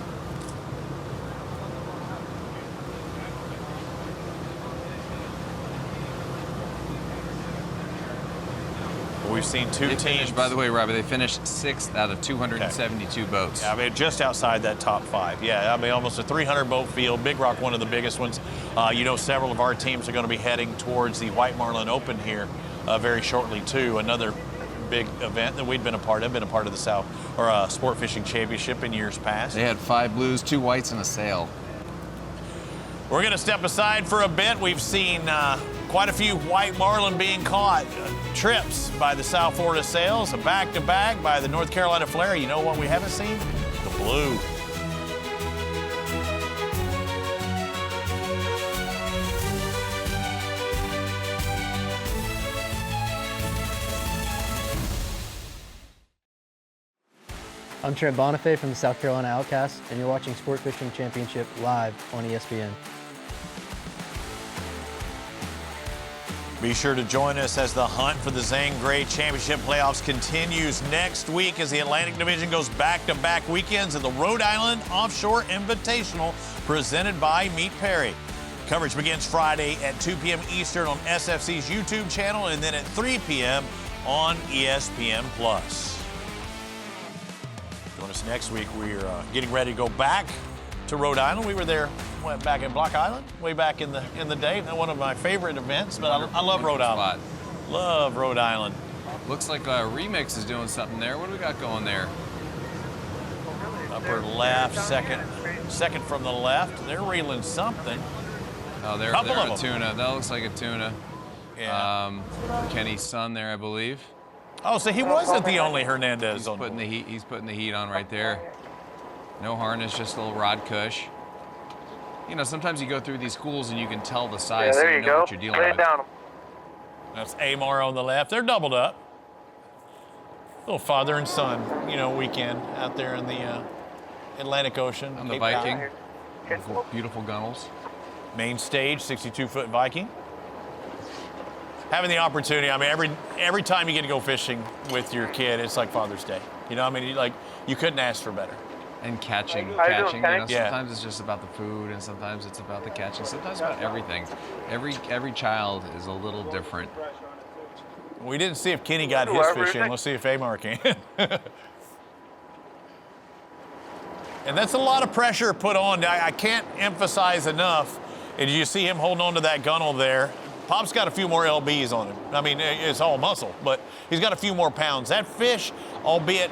We've seen two They teams. finished, by the way, Robbie, they finished 6th out of 272 boats. Yeah, I mean, just outside that top 5. Yeah, I mean, almost a 300 boat field. Big Rock, one of the biggest ones. You know, several of our teams are going to be heading towards the White Marlin Open here very shortly, too. Another big event that we'd been a part of, the South or Sport Fishing Championship in years past. They had 5 blues, 2 whites, and a sail. We're going to step aside for a bit. We've seen quite a few white marlin being caught. Trips by the South Florida Sails, a back-to-back by the North Carolina Flare. You know what we haven't seen? The blue. I'm Trent Bonifay from the South Carolina Outcasts, and you're watching Sport Fishing Championship live on ESPN. Be sure to join us as the hunt for the Zane Grey Championship playoffs continues next week as the Atlantic Division goes back-to-back weekends at the Rhode Island Offshore Invitational presented by Meet Perry. Coverage begins Friday at 2 p.m. Eastern on SFC's YouTube channel and then at 3 p.m. on ESPN+. Join us next week. We're getting ready to go back to Rhode Island. We were there back in Block Island, way back in the day. One of my favorite events, but I love Rhode Island. Love Rhode Island. Looks like Remix is doing something there. What do we got going there? Upper left, second from the left. They're reeling something. Oh, they're a tuna. That looks like a tuna. Yeah. Kenny's son there, I believe. Oh, so he wasn't the only Hernandez He's on putting the heat. He's putting the heat on right there. No harness, just a little rod cush. You know, sometimes you go through these schools and you can tell the size, so you know what you're dealing with. That's Amar on the left. They're doubled up. Little father and son, you know, weekend out there in the Atlantic Ocean. On the Viking. Beautiful gunnels. Main stage, 62-foot Viking. Having the opportunity, I mean, every time you get to go fishing with your kid, it's like Father's Day. You know, I mean, you couldn't ask for better. And catching. You know, sometimes it's just about the food, and sometimes it's about the catching. Sometimes about everything. Every child is a little different. We didn't see if Kenny got his fish in. Let's see if Amar can. And that's a lot of pressure put on. I can't emphasize enough. And you see him holding on to that gunnel there. Pop's got a few more LBs on him. I mean, it's all muscle, but he's got a few more pounds. That fish, albeit,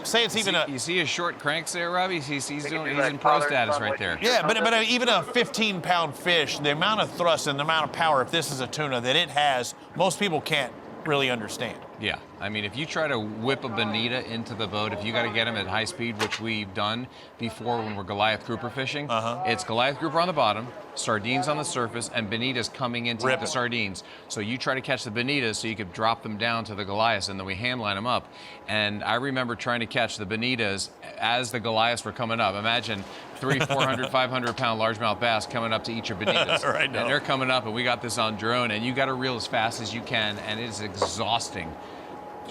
say it's even you see his short cranks there, Robbie? He's in pro status right there. Yeah, but even a 15-pound fish, the amount of thrust and the amount of power, if this is a tuna, that it has, most people can't really understand. Yeah, I mean, if you try to whip a bonita into the boat, if you got to get them at high speed, which we've done before when we're Goliath grouper fishing, it's Goliath grouper on the bottom, sardines on the surface, and bonitas coming into the sardines. So you try to catch the bonitas so you could drop them down to the Goliaths, and then we hand line them up. And I remember trying to catch the bonitas as the Goliaths were coming up. Imagine 300, 400, 500-pound largemouth bass coming up to eat your bonitas. Right, and they're coming up, and we got this on drone, and you got to reel as fast as you can, and it is exhausting.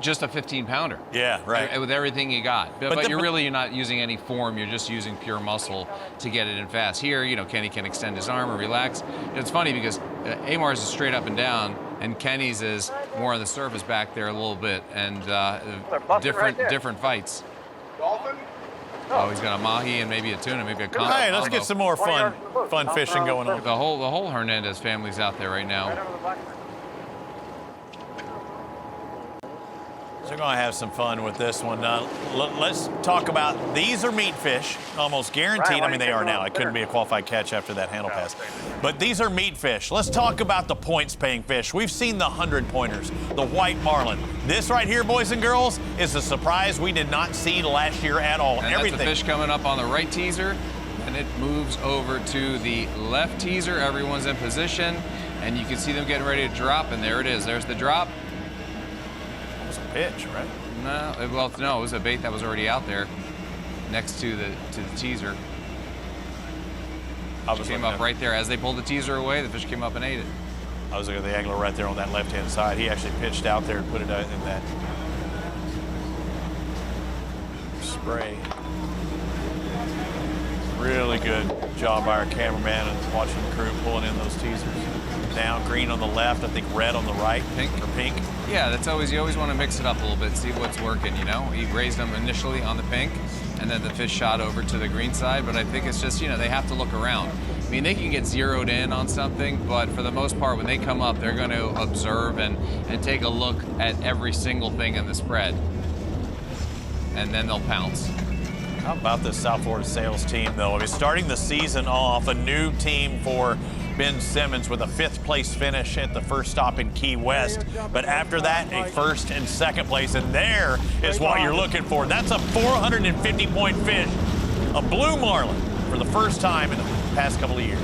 Just a 15-pounder. Yeah, right. With everything you got. But you're not using any form. You're just using pure muscle to get it in fast. Here, you know, Kenny can extend his arm or relax. It's funny because Amar's is straight up and down, and Kenny's is more on the surface back there a little bit, and different fights. Dolphin? Oh, he's got a mahi and maybe a tuna, maybe a combo. Hey, let's get some more fun fishing going on. The whole Hernandez family's out there right now. So we're going to have some fun with this one. Let's talk about, these are meat fish, almost guaranteed. I mean, they are now. It couldn't be a qualified catch after that handle pass. But these are meat fish. Let's talk about the points-paying fish. We've seen the 100-pointers, the white marlin. This right here, boys and girls, is a surprise we did not see last year at all. And that's the fish coming up on the right teaser, and it moves over to the left teaser. Everyone's in position, and you can see them getting ready to drop, and there it is. There's the drop. Pitch, right? No, it was a bait that was already out there next to the teaser. It came up right there. As they pulled the teaser away, the fish came up and ate it. I was looking at the angler right there on that left-hand side. He actually pitched out there and put it in that spray. Really good job by our cameraman and watching the crew pulling in those teasers. now. Green on the left, I think red on the right. Pink or pink. Yeah, that's always, you always want to mix it up a little bit, see what's working, you know? You raised them initially on the pink, and then the fish shot over to the green side, but I think it's just, you know, they have to look around. I mean, they can get zeroed in on something, but for the most part, when they come up, they're going to observe and take a look at every single thing in the spread, and then they'll pounce. How about this South Florida sales team, though? I mean, starting the season off, a new team for Ben Simmons with a 5th place finish at the first stop in Key West. But after that, a 1st and 2nd place, and there is what you're looking for. That's a 450-point fish, a blue marlin, for the first time in the past couple of years.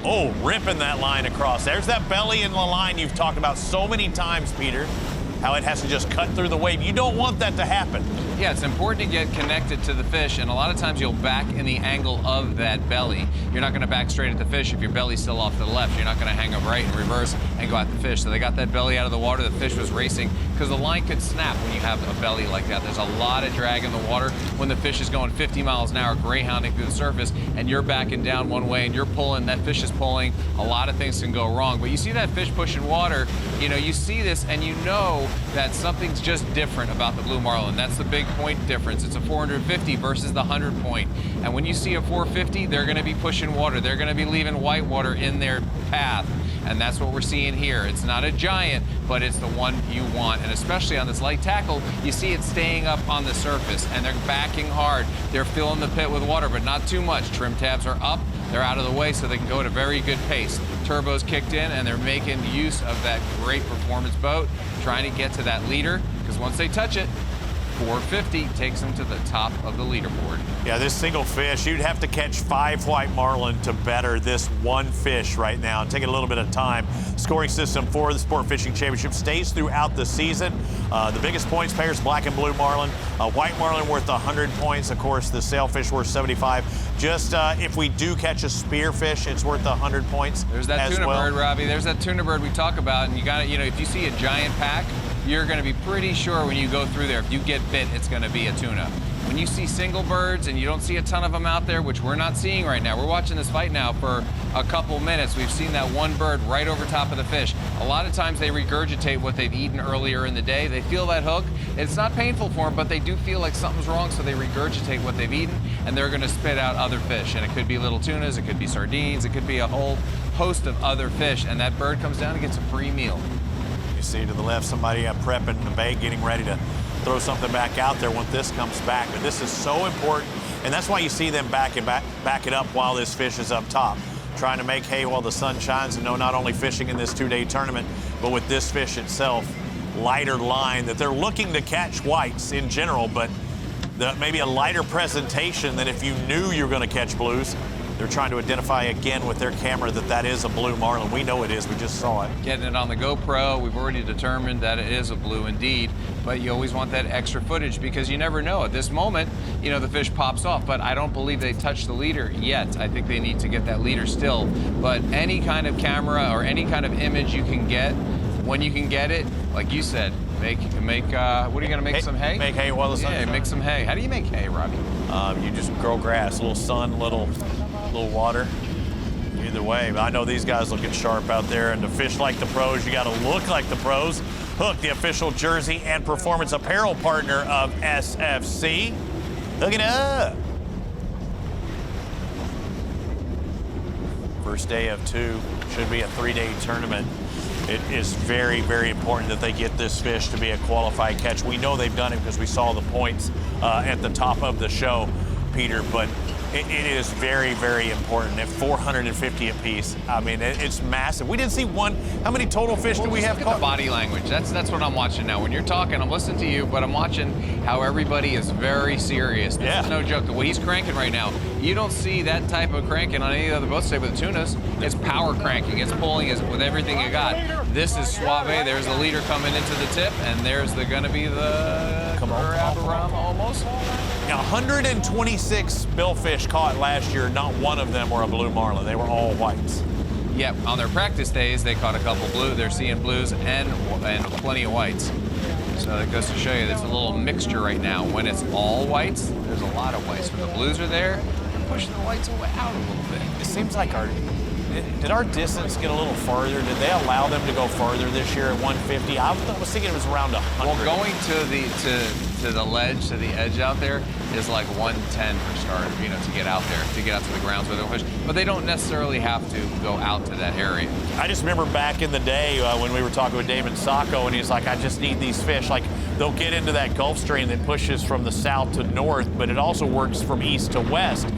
Oh, ripping that line across. There's that belly in the line you've talked about so many times, Peter, how it has to just cut through the wave. You don't want that to happen. Yeah, it's important to get connected to the fish, and a lot of times you'll back in the angle of that belly. You're not going to back straight at the fish if your belly's still off to the left. You're not going to hang up right and reverse and go at the fish. So they got that belly out of the water. The fish was racing because the line could snap when you have a belly like that. There's a lot of drag in the water when the fish is going 50 miles an hour, greyhounding through the surface, and you're backing down one way and you're pulling, that fish is pulling. A lot of things can go wrong. But you see that fish pushing water, you know, you see this and you know that something's just different about the blue marlin. That's the big point difference. It's a 450 versus the 100 point. And when you see a 450, they're going to be pushing water. They're going to be leaving white water in their path. And that's what we're seeing here. It's not a giant, but it's the one you want. And especially on this light tackle, you see it staying up on the surface and they're backing hard. They're filling the pit with water, but not too much. Trim tabs are up. They're out of the way so they can go at a very good pace. Turbos kicked in and they're making use of that great performance boat, trying to get to that leader, because once they touch it, 450 takes them to the top of the leaderboard. Yeah, this single fish, you'd have to catch 5 white marlin to better this one fish right now. Taking a little bit of time. Scoring system for the Sport Fishing Championship stays throughout the season. The biggest points payers, black and blue marlin. White marlin worth 100 points. Of course, the sailfish worth 75. Just if we do catch a spearfish, it's worth 100 points. There's that tuna bird, Robbie. There's that tuna bird we talk about, and you got to, you know, if you see a giant pack, you're going to be pretty sure when you go through there, if you get bit, it's going to be a tuna. When you see single birds and you don't see a ton of them out there, which we're not seeing right now, we're watching this fight now for a couple minutes. We've seen that one bird right over top of the fish. A lot of times they regurgitate what they've eaten earlier in the day. They feel that hook. It's not painful for them, but they do feel like something's wrong, so they regurgitate what they've eaten, and they're going to spit out other fish. And it could be little tunas, it could be sardines, it could be a whole host of other fish, and that bird comes down and gets a free meal. You see to the left somebody prepping the bait, getting ready to throw something back out there when this comes back. But this is so important, and that's why you see them back it up while this fish is up top, trying to make hay while the sun shines, and know not only fishing in this 2-day tournament, but with this fish itself, lighter line, that they're looking to catch whites in general, but maybe a lighter presentation than if you knew you were going to catch blues. They're trying to identify again with their camera that is a blue marlin. We know it is. We just saw it. Getting it on the GoPro, we've already determined that it is a blue indeed, but you always want that extra footage because you never know. At this moment, you know, the fish pops off, but I don't believe they touched the leader yet. I think they need to get that leader still. But any kind of camera or any kind of image you can get, when you can get it, like you said, make what are you going to make, some hay? Make hay while the sun shines. Yeah, make some hay. How do you make hay, Robbie? You just grow grass, a little sun, little water. Either way, but I know these guys looking sharp out there, and to fish like the pros, you got to look like the pros. Hook, the official jersey and performance apparel partner of SFC. Hook it up. First day of 2, should be a 3-day tournament. It is very, very important that they get this fish to be a qualified catch. We know they've done it because we saw the points at the top of the show, Peter, but it is very, very important. At 450 apiece, I mean, it's massive. We didn't see one. How many total fish do we have caught? The body language. That's what I'm watching now. When you're talking, I'm listening to you, but I'm watching how everybody is very serious. This is no joke. The way he's cranking right now, you don't see that type of cranking on any other boats today with the tunas. It's power cranking. It's pulling with everything you got. This is suave. There's the leader coming into the tip, and there's going to be the Aberama almost. 126 billfish caught last year. Not one of them were a blue marlin. They were all whites. Yep, on their practice days, they caught a couple blue. They're seeing blues and plenty of whites. So that goes to show you there's a little mixture right now. When it's all whites, there's a lot of whites. When the blues are there, they're pushing the whites away out a little bit. It seems like our did our distance get a little farther? Did they allow them to go farther this year at 150? I was thinking it was around 100. Well, going to the ledge, to the edge out there, is like 110 for start, to get out there, to get out to the grounds where they'll fish. But they don't necessarily have to go out to that area. I just remember back in the day when we were talking with Damon Sacco, and he's like, I just need these fish. Like, they'll get into that Gulf Stream that pushes from the south to north, but it also works from east to west.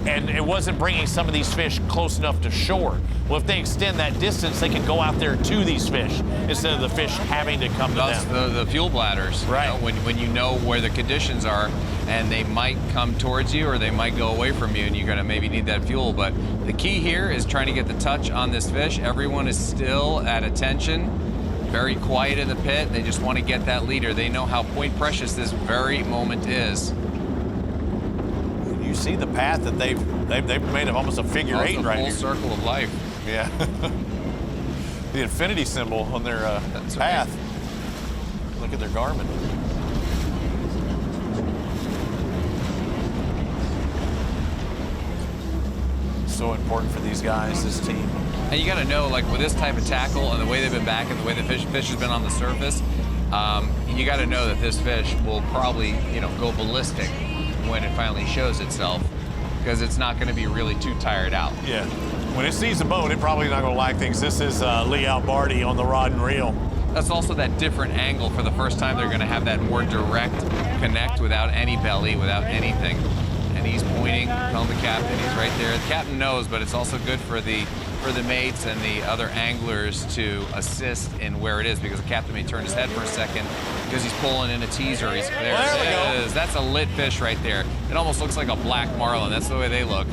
And it wasn't bringing some of these fish close enough to shore. Well, if they extend that distance, they can go out there to these fish instead of the fish having to come to them. The fuel bladders, right? When you know where the conditions are, and they might come towards you or they might go away from you, and you're gonna maybe need that fuel. But the key here is trying to get the touch on this fish. Everyone is still at attention, very quiet in the pit. They just want to get that leader. They know how point precious this very moment is. You see the path that they've made of almost a figure eight right here. Full circle of life. Yeah. The infinity symbol on their path. Right. Look at their Garmin. So important for these guys, this team. And you got to know, like, with this type of tackle and the way they've been back and the way the fish has been on the surface, you got to know that this fish will probably, go ballistic when it finally shows itself, because it's not going to be really too tired out. Yeah. When it sees the boat, it probably not going to like things. This is Lee Albardi on the rod and reel. That's also that different angle. For the first time, they're going to have that more direct connect without any belly, without anything. And he's pointing, telling the captain he's right there. The captain knows, but it's also good for the mates and the other anglers to assist in where it is, because the captain may turn his head for a second because he's pulling in a teaser. There it is. That's a lit fish right there. It almost looks like a black marlin. That's the way they look.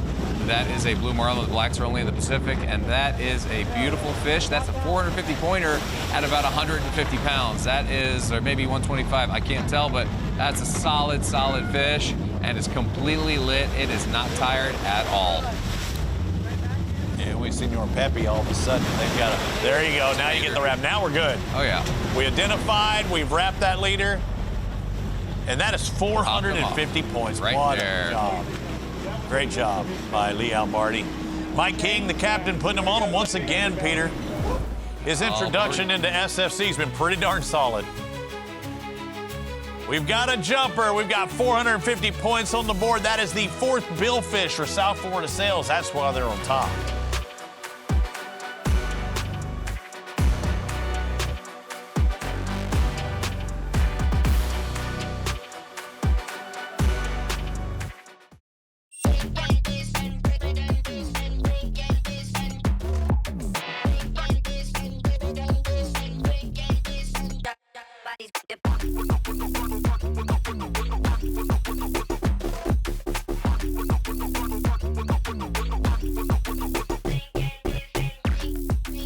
That is a blue marlin. The blacks are only in the Pacific, and that is a beautiful fish. That's a 450 pointer at about 150 pounds. That is, or maybe 125, I can't tell, but that's a solid fish, and it's completely lit. It is not tired at all. Yeah, we Senor Pepe all of a sudden. They've got a, there you go. Now you get the wrap. Now we're good. Oh, yeah. We identified, we've wrapped that leader, and that is 450 points. Right what there. A job. Great job by Lee Albardi. Mike King, the captain, putting him on him once again, Peter. His introduction into SFC has been pretty darn solid. We've got a jumper. We've got 450 points on the board. That is the fourth billfish for South Florida Sales. That's why they're on top.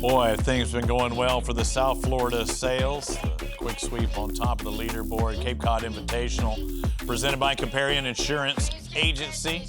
Boy, things have been going well for the South Florida Sales. Quick sweep on top of the leaderboard. Cape Cod Invitational, presented by Comparion Insurance Agency.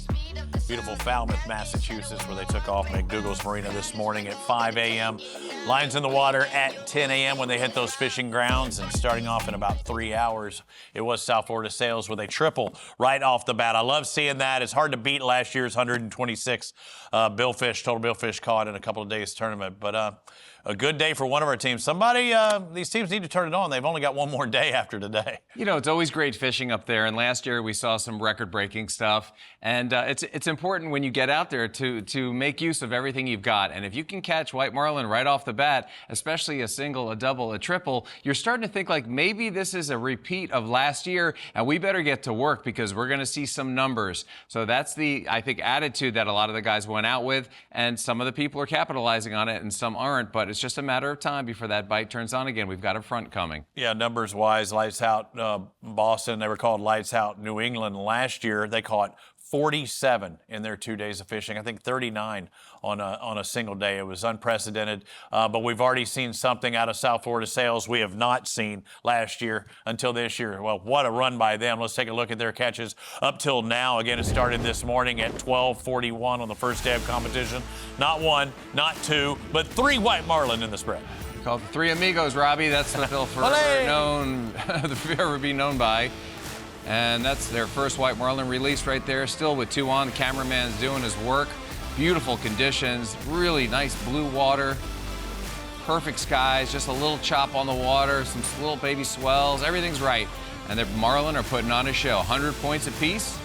Beautiful Falmouth, Massachusetts, where they took off McDougall's Marina this morning at 5 a.m. Lines in the water at 10 a.m. when they hit those fishing grounds, and starting off in about 3 hours, it was South Florida Sales with a triple right off the bat. I love seeing that. It's hard to beat last year's 126 total billfish caught in a couple of days tournament, but a good day for one of our teams. Somebody, these teams need to turn it on. They've only got one more day after today. You know, it's always great fishing up there, and last year we saw some record-breaking stuff, and it's important when you get out there to make use of everything you've got. And if you can catch white marlin right off the bat, especially a single, a double, a triple, you're starting to think like maybe this is a repeat of last year, and we better get to work because we're going to see some numbers. So that's the, I think, attitude that a lot of the guys went out with, and some of the people are capitalizing on it and some aren't, but it's just a matter of time before that bite turns on again. We've got a front coming. Yeah, numbers-wise, Lights Out Boston, they were called Lights Out New England last year. They caught 47 in their 2 days of fishing. I think 39 on a single day. It was unprecedented, but we've already seen something out of South Florida Sales we have not seen last year until this year. Well, what a run by them. Let's take a look at their catches up till now. Again, it started this morning at 12:41 on the first day of competition. Not one, not two, but three white marlin in the spread. Called the Three Amigos, Robbie. That's what they'll forever be known by. And that's their first white marlin release right there, still with two on. The cameraman's doing his work. beautiful conditions, really nice blue water, perfect skies, just a little chop on the water, some little baby swells, everything's right. And the marlin are putting on a show, 100 points apiece.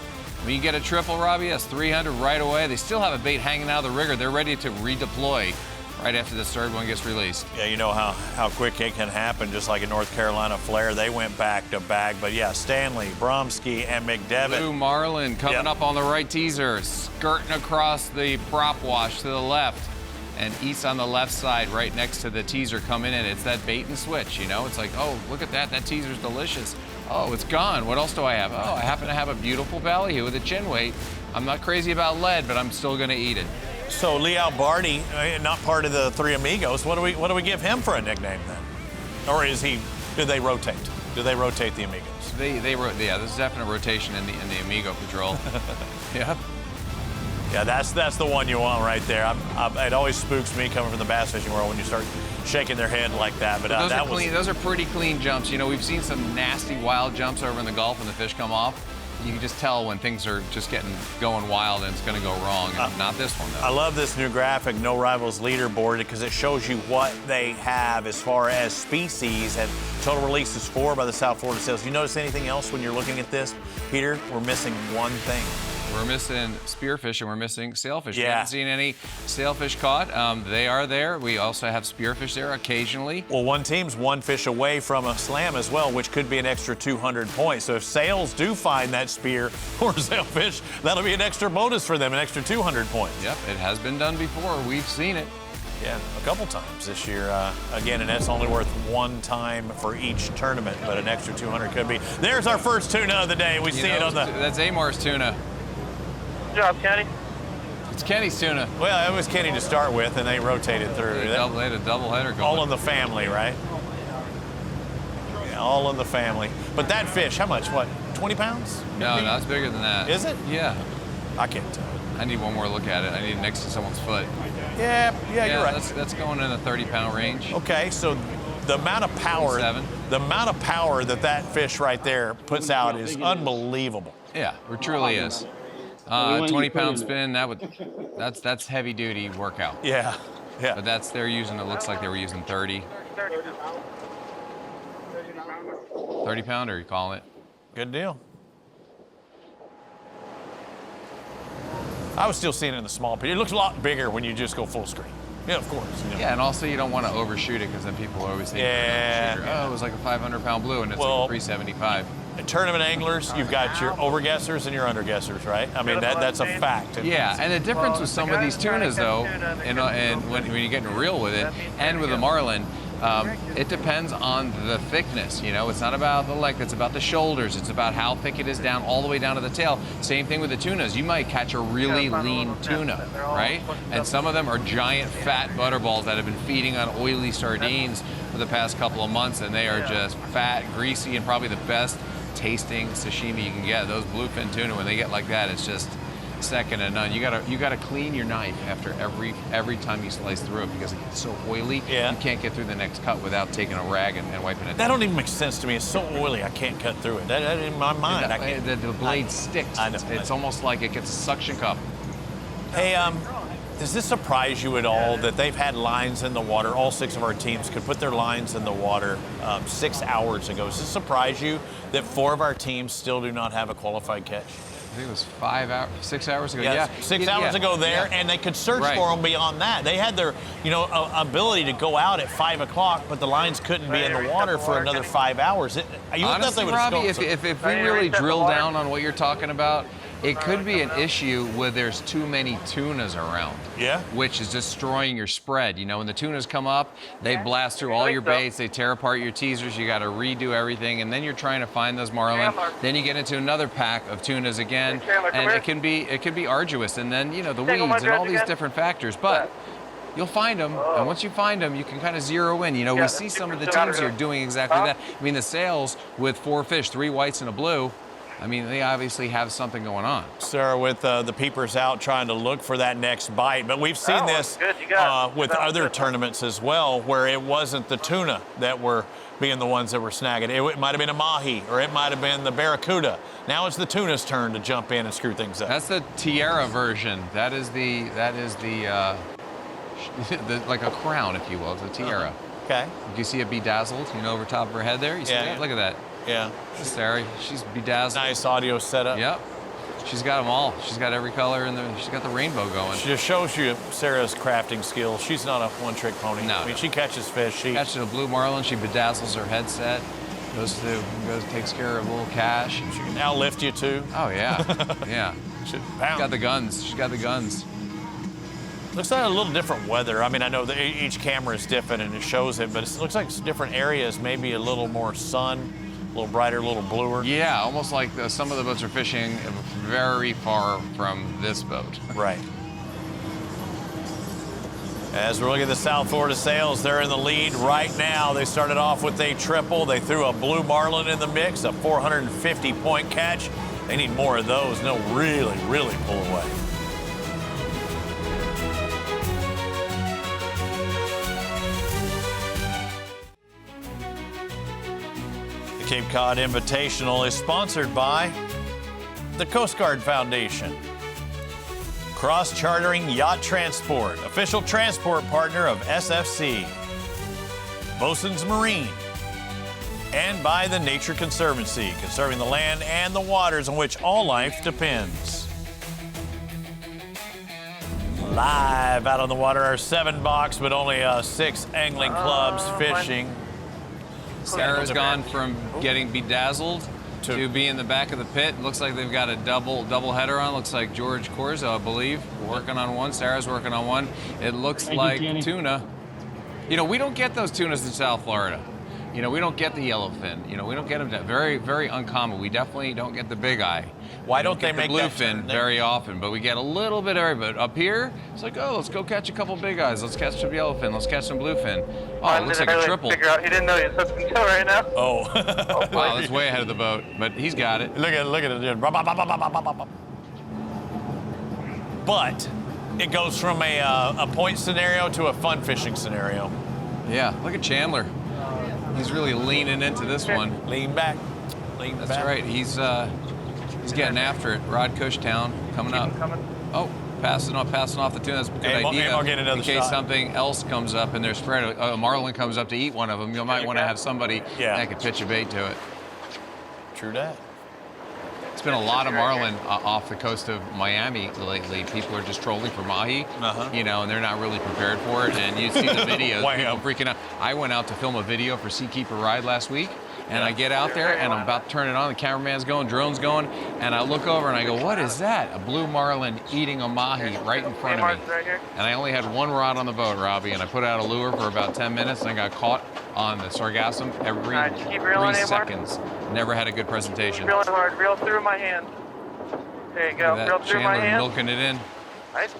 When you get a triple, Robbie, that's 300 right away. They still have a bait hanging out of the rigger. They're ready to redeploy right after this third one gets released. Yeah, you know how quick it can happen, just like in North Carolina Flare. They went back to back. But yeah, Stanley, Bromsky, and McDevitt. Blue marlin coming up on the right teaser, skirting across the prop wash to the left. And East on the left side, right next to the teaser coming in. It's that bait and switch, you know? It's like, oh, look at that. That teaser's delicious. Oh, it's gone. What else do I have? Oh, I happen to have a beautiful ballyhoo with a chin weight. I'm not crazy about lead, but I'm still going to eat it. So Lee Albardi, not part of the Three Amigos. What do we give him for a nickname then? Or do they rotate? Do they rotate the Amigos? Yeah, there's definite rotation in the Amigo Patrol. Yeah. Yeah, that's the one you want right there. It always spooks me coming from the bass fishing world when you start shaking their head like that. But those are clean. Those are pretty clean jumps. You know, we've seen some nasty wild jumps over in the Gulf when the fish come off. You can just tell when things are just going wild and it's going to go wrong. And not this one, though. I love this new graphic, No Rivals Leaderboard, because it shows you what they have as far as species and total releases 4 by the South Florida Sales. You notice anything else when you're looking at this, Peter? We're missing one thing. We're missing spearfish and we're missing sailfish. Yeah. We haven't seen any sailfish caught. They are there. We also have spearfish there occasionally. Well, one team's 1 fish away from a slam as well, which could be an extra 200 points. So if sails do find that spear or sailfish, that'll be an extra bonus for them, an extra 200 points. Yep, it has been done before. We've seen it. Yeah, a couple times this year. Again, and that's only worth 1 time for each tournament, but an extra 200 could be. There's our first tuna of the day. We see it on the... That's Amar's tuna. Good job, Kenny. It's Kenny's tuna. Well, it was Kenny to start with, and they rotated through. They had a double header going. All in the family, right? Yeah, all in the family. But that fish, how much? What, 20 pounds? No, it's bigger than that. Is it? Yeah. I can't tell. I need one more look at it. I need it next to someone's foot. Yeah, you're right. That's going in the 30-pound range. Okay, so the amount of power, that fish right there puts out is unbelievable. Yeah, it truly is. 20-pound spin. That's heavy duty workout. Yeah, yeah. But they're using. It looks like they were using 30. 30-pounder, you call it? Good deal. I was still seeing it in the small picture. It looks a lot bigger when you just go full screen. Yeah, of course. You know. Yeah, and also you don't want to overshoot it because then people always think, oh, it was like a 500-pound blue, and it's like a 375. Tournament anglers, you've got your overguessers and your underguessers, right? I mean, that's a fact. Yeah, and the difference with some of these tunas, though, and when you're getting real with it, and with the marlin, it depends on the thickness. You know, it's not about the length, it's about the shoulders. It's about how thick it is down, all the way down to the tail. Same thing with the tunas. You might catch a really lean tuna, right? And some of them are giant fat butterballs that have been feeding on oily sardines for the past couple of months, and they are just fat, greasy, and probably the best tasting sashimi you can get. Those bluefin tuna, when they get like that, it's just second to none. You gotta clean your knife after every time you slice through it because it gets so oily. Yeah. You can't get through the next cut without taking a rag and wiping it down. That don't even make sense to me. It's so oily, I can't cut through it. That in my mind, I can't. The blade sticks. I know. It's almost like it gets a suction cup. Hey, does this surprise you at all that they've had lines in the water? All 6 of our teams could put their lines in the water 6 hours ago. Does this surprise you that 4 of our teams still do not have a qualified catch? I think it was 6 hours ago. Yes, Yeah, 6 hours ago there, and they could search for them beyond that. They had their, ability to go out at 5 o'clock, but the lines couldn't be in the water for another 5 hours. Honestly, Robbie, if we really drill down on what you're talking about, it could be an issue where there's too many tunas around. Yeah. Which is destroying your spread. You know, when the tunas come up, they blast through all your baits, they tear apart your teasers, you got to redo everything, and then you're trying to find those marlin. Then you get into another pack of tunas again, and it can be arduous. And then, the weeds and all these different factors. But you'll find them, and once you find them, you can kind of zero in. We see some of the teams here doing exactly that. I mean, the sails with 4 fish, 3 whites and a blue, I mean, they obviously have something going on. Sarah with the peepers out trying to look for that next bite. But we've seen this with other tournaments as well, where it wasn't the tuna that were being the ones that were snagging. It might have been a mahi, or it might have been the barracuda. Now it's the tuna's turn to jump in and screw things up. That's the tiara version. That is the like a crown, if you will. It's a tiara. Okay. You see it bedazzled, you know, over top of her head there? You see that? Look at that. Yeah. Sarah, she's bedazzled. Nice audio setup. Yep. She's got them all. She's got every color in there. She's got the rainbow going. She just shows you Sarah's crafting skills. She's not a one-trick pony. No, I mean, she catches fish. She catches a blue marlin. She bedazzles her headset. Takes care of a little cash. She can now lift you too. Oh yeah, yeah. She's got the guns. She's got the guns. Looks like a little different weather. I mean, I know that each camera is different and it shows it, but it looks like it's different areas. Maybe a little more sun, a little brighter, a little bluer. Yeah, almost like some of the boats are fishing very far from this boat. Right. As we're looking at the South Florida Sails, they're in the lead right now. They started off with a triple. They threw a blue marlin in the mix, a 450-point catch. They need more of those, and they'll really, really pull away. The Cape Cod Invitational is sponsored by the Coast Guard Foundation, Cross-Chartering Yacht Transport, official transport partner of SFC, Bosun's Marine, and by the Nature Conservancy, conserving the land and the waters on which all life depends. Live out on the water are 7 box, but only 6 angling clubs fishing. Sarah's gone from getting bedazzled to be in the back of the pit. Looks like they've got a double header on. Looks like George Corzo, I believe, working on one. Sarah's working on one. It looks like tuna. You know, we don't get those tunas in South Florida. You know, we don't get the yellowfin. You know, we don't get them. Very, very uncommon. We definitely don't get the big eye. Why don't they make the bluefin very often? But we get a little bit of everybody. Up here, it's like, oh, let's go catch a couple big eyes. Let's catch some yellowfin. Let's catch some bluefin. Oh, it looks like a triple. He didn't know he was hooked until right now. Oh. Wow, that's way ahead of the boat. But he's got it. Look at it. But it goes from a point scenario to a fun fishing scenario. Yeah, look at Chandler. He's really leaning into this one. Lean back. That's right. He's getting after it. Rod Cushtown coming up. Oh, passing off the tuna. That's a good idea. In case something else comes up and they're spread. A marlin comes up to eat one of them, you might want to have somebody that could pitch a bait to it. True that. It's been a lot of marlin off the coast of Miami lately. People are just trolling for mahi, you know, and they're not really prepared for it. And you see the videos, people freaking out. I went out to film a video for Seakeeper Ride last week, and I get out there, and I'm about to turn it on. The cameraman's going, drone's going, and I look over, and I go, what is that? A blue marlin eating a mahi right in front of me. And I only had one rod on the boat, Robbie, and I put out a lure for about 10 minutes, and I got caught on the sargassum every 3 seconds. Never had a good presentation. Reeling hard, reel through my hand. There you go, reel through my hand. Milking it in. Nice.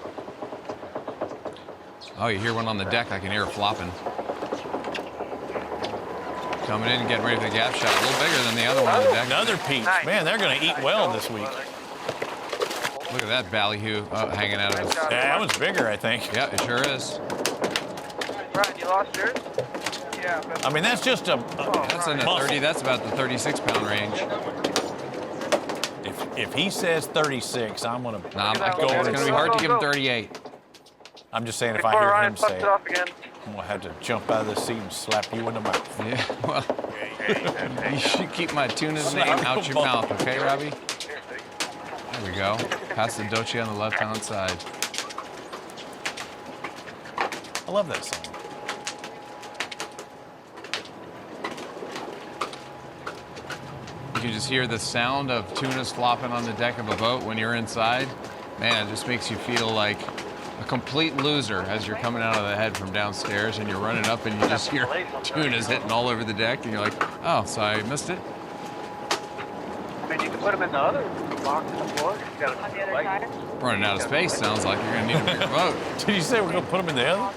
Oh, you hear one on the deck, I can hear it flopping. Coming in and getting ready for the gap shot. A little bigger than the other one on the deck. Another peach. Nice. Man, they're going to eat well this week. Look at that ballyhoo hanging out of his... Yeah, that one's bigger, I think. Yeah, it sure is. Brian, you lost yours? Yeah. I mean, that's just a that's in the 30. That's about the 36-pound range. If he says 36, I'm going to... Nah, it's going to be hard to give him 38. I'm just saying, if I hear him say it, I'm going to have to jump out of the seat and slap you in the mouth. Yeah, well, you should keep my tuna's name out your mouth, okay, Robbie? There we go. Pass the doche on the left-hand side. I love that song. You can just hear the sound of tunas flopping on the deck of a boat when you're inside. Man, it just makes you feel like a complete loser as you're coming out of the head from downstairs and you're running up and you just hear tunas hitting all over the deck and you're like, oh, so I missed it? I mean, you can put them in the other box on the floor. You got on the other side. Running out of space sounds like you're going to need a bigger boat. Did you say we're going to put them in the other?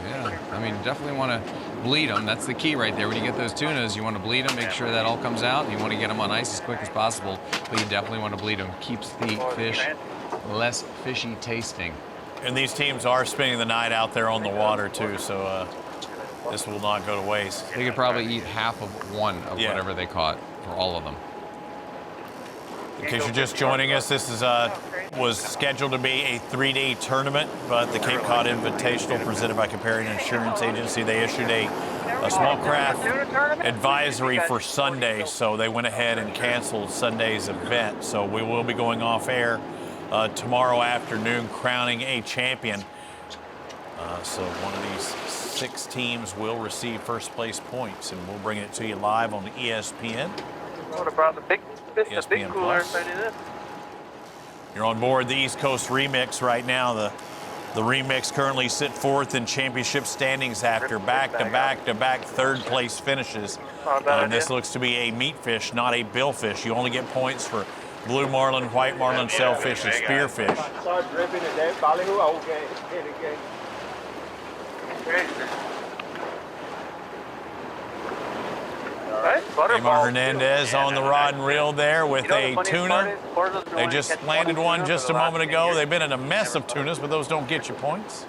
Yeah. I mean, definitely want to bleed them. That's the key right there. When you get those tunas, you want to bleed them, make sure that all comes out. You want to get them on ice as quick as possible, but you definitely want to bleed them. Keeps the fish less fishy tasting. And these teams are spending the night out there on the water too, so this will not go to waste. They could probably eat half of one of whatever they caught for all of them. In case you're just joining us, this is was scheduled to be a 3-day tournament, but the Cape Cod Invitational presented by Comparian Insurance Agency, they issued a small craft advisory for Sunday, so they went ahead and canceled Sunday's event. So we will be going off air tomorrow afternoon, crowning a champion. So one of these 6 teams will receive first place points, and we'll bring it to you live on ESPN. What about the big cooler if I do this? You're on board the East Coast Remix right now. The Remix currently sit fourth in championship standings after back-to-back third-place finishes. And this looks to be a meat fish, not a billfish. You only get points for blue marlin, white marlin, sailfish, and spearfish. Neymar Hernandez on the rod and reel there with a tuna. They just landed one just a moment ago. They've been in a mess of tunas, but those don't get you points.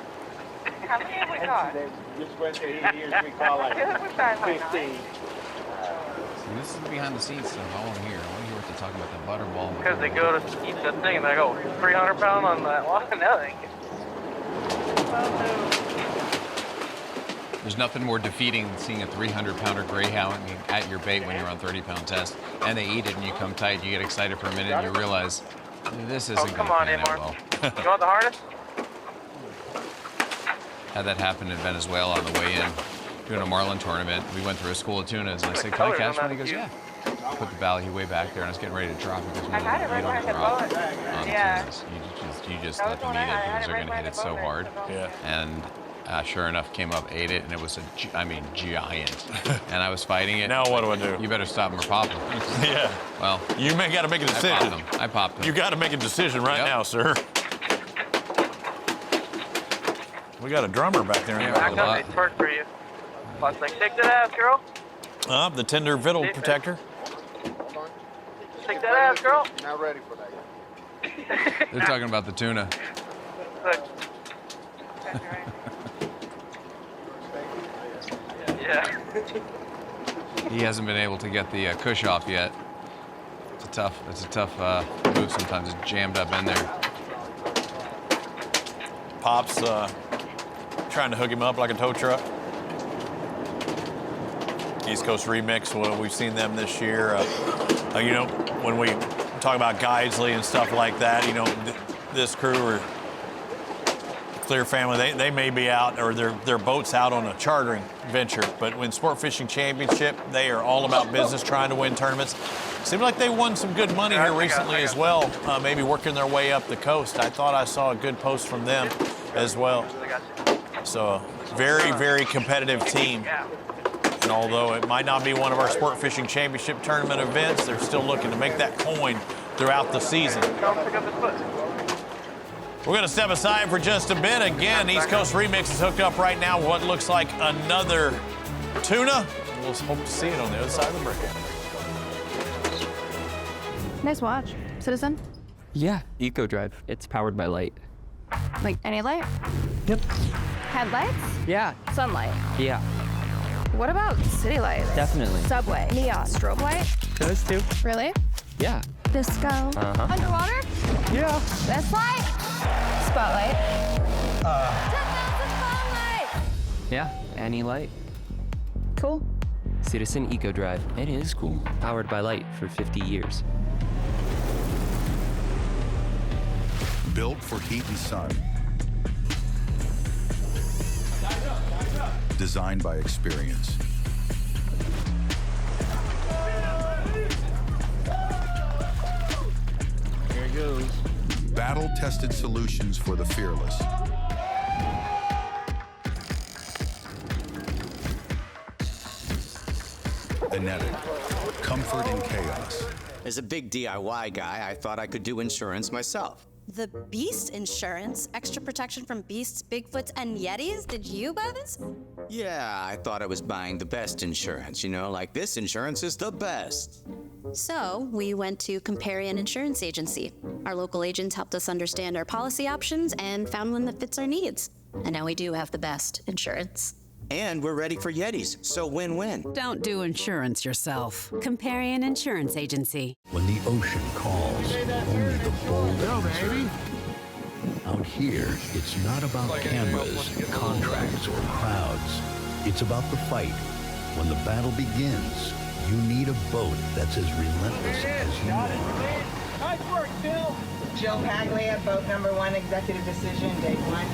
How many have we got? Just went to years we call like 15. See, this is the behind the scenes stuff I want to hear. I want to hear what they're talking about, the butterball. Because they go to eat that thing and they go 300 pound on that one. Nothing. There's nothing more defeating than seeing a 300-pounder greyhound at your bait when you're on 30-pound test, and they eat it, and you come tight, you get excited for a minute, and you realize this isn't going to pan out well. You want the harness? Had that happen in Venezuela on the way in, doing a marlin tournament. We went through a school of tunas, and I said, "Can I catch one?" He goes, "Yeah." Put the ballyhoo way back there, and I was getting ready to drop. He goes, "No, you don't drop on tunas. You just let them eat it because they're going to hit it so hard." Yeah. And sure enough, came up, ate it, and it was giant. And I was fighting it. Now what do I do? You better stop them or pop them. Yeah. Well, you got to make a decision. I popped them. You got to make a decision right now, sir. We got a drummer back there. Back up, they twerk for you. Plus, like, take that ass, girl. The tender vittle protector. Take that ass, girl. Not ready for that. They're talking about the tuna. Look. Yeah. He hasn't been able to get the cush off yet. It's a tough move sometimes. It's jammed up in there. Pop's trying to hook him up like a tow truck. East Coast Remix, well, we've seen them this year. You know, when we talk about Guidesley and stuff like that, you know, this crew or Clear family, they may be out, or their boat's out on a chartering venture, but when Sport Fishing Championship, they are all about business, trying to win tournaments. Seems like they won some good money here recently as well, maybe working their way up the coast. I thought I saw a good post from them as well. So very, very competitive team. And although it might not be one of our Sport Fishing Championship tournament events, they're still looking to make that coin throughout the season. We're going to step aside for just a bit. Again, East Coast Remix is hooked up right now with what looks like another tuna. We'll hope to see it on the other side of the break. Nice watch. Citizen? Yeah, Eco Drive. It's powered by light. Like any light? Yep. Headlights? Yeah. Sunlight? Yeah. What about city lights? Definitely. Subway? Neon? Strobe light? Those two. Really? Yeah. Disco? Uh-huh. Underwater? Yeah. This light? Spotlight? Yeah, any light. Cool. Citizen Eco Drive. It is cool. Powered by light for 50 years. Built for heat and sun. Designed by experience. Here it goes. Battle-tested solutions for the fearless. Enetic. Comfort in chaos. As a big DIY guy, I thought I could do insurance myself. The beast insurance, extra protection from beasts, Bigfoots, and Yetis. Did you buy this? Yeah, I thought I was buying the best insurance. You know, like this insurance is the best. So we went to Comparion Insurance Agency. Our local agents helped us understand our policy options and found one that fits our needs. And now we do have the best insurance. And we're ready for Yetis, so win-win. Don't do insurance yourself. Comparion Insurance Agency. When the ocean calls, only the bold answer. Out here, it's not about cameras, contracts, or crowds. It's about the fight. When the battle begins, you need a boat that's as relentless as you are. Nice work, Jill. Jill Paglia, boat number 1, executive decision, date 1.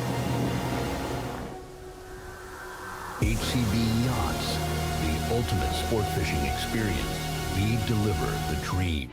HCB Yachts, the ultimate sport fishing experience. We deliver the dream.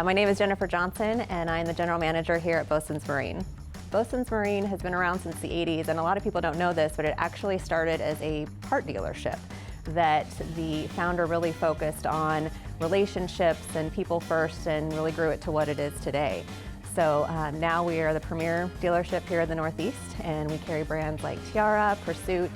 My name is Jennifer Johnson, and I'm the general manager here at Bosun's Marine. Bosun's Marine has been around since the 80s, and a lot of people don't know this, but it actually started as a part dealership that the founder really focused on relationships and people first and really grew it to what it is today. So now we are the premier dealership here in the Northeast, and we carry brands like Tiara, Pursuit,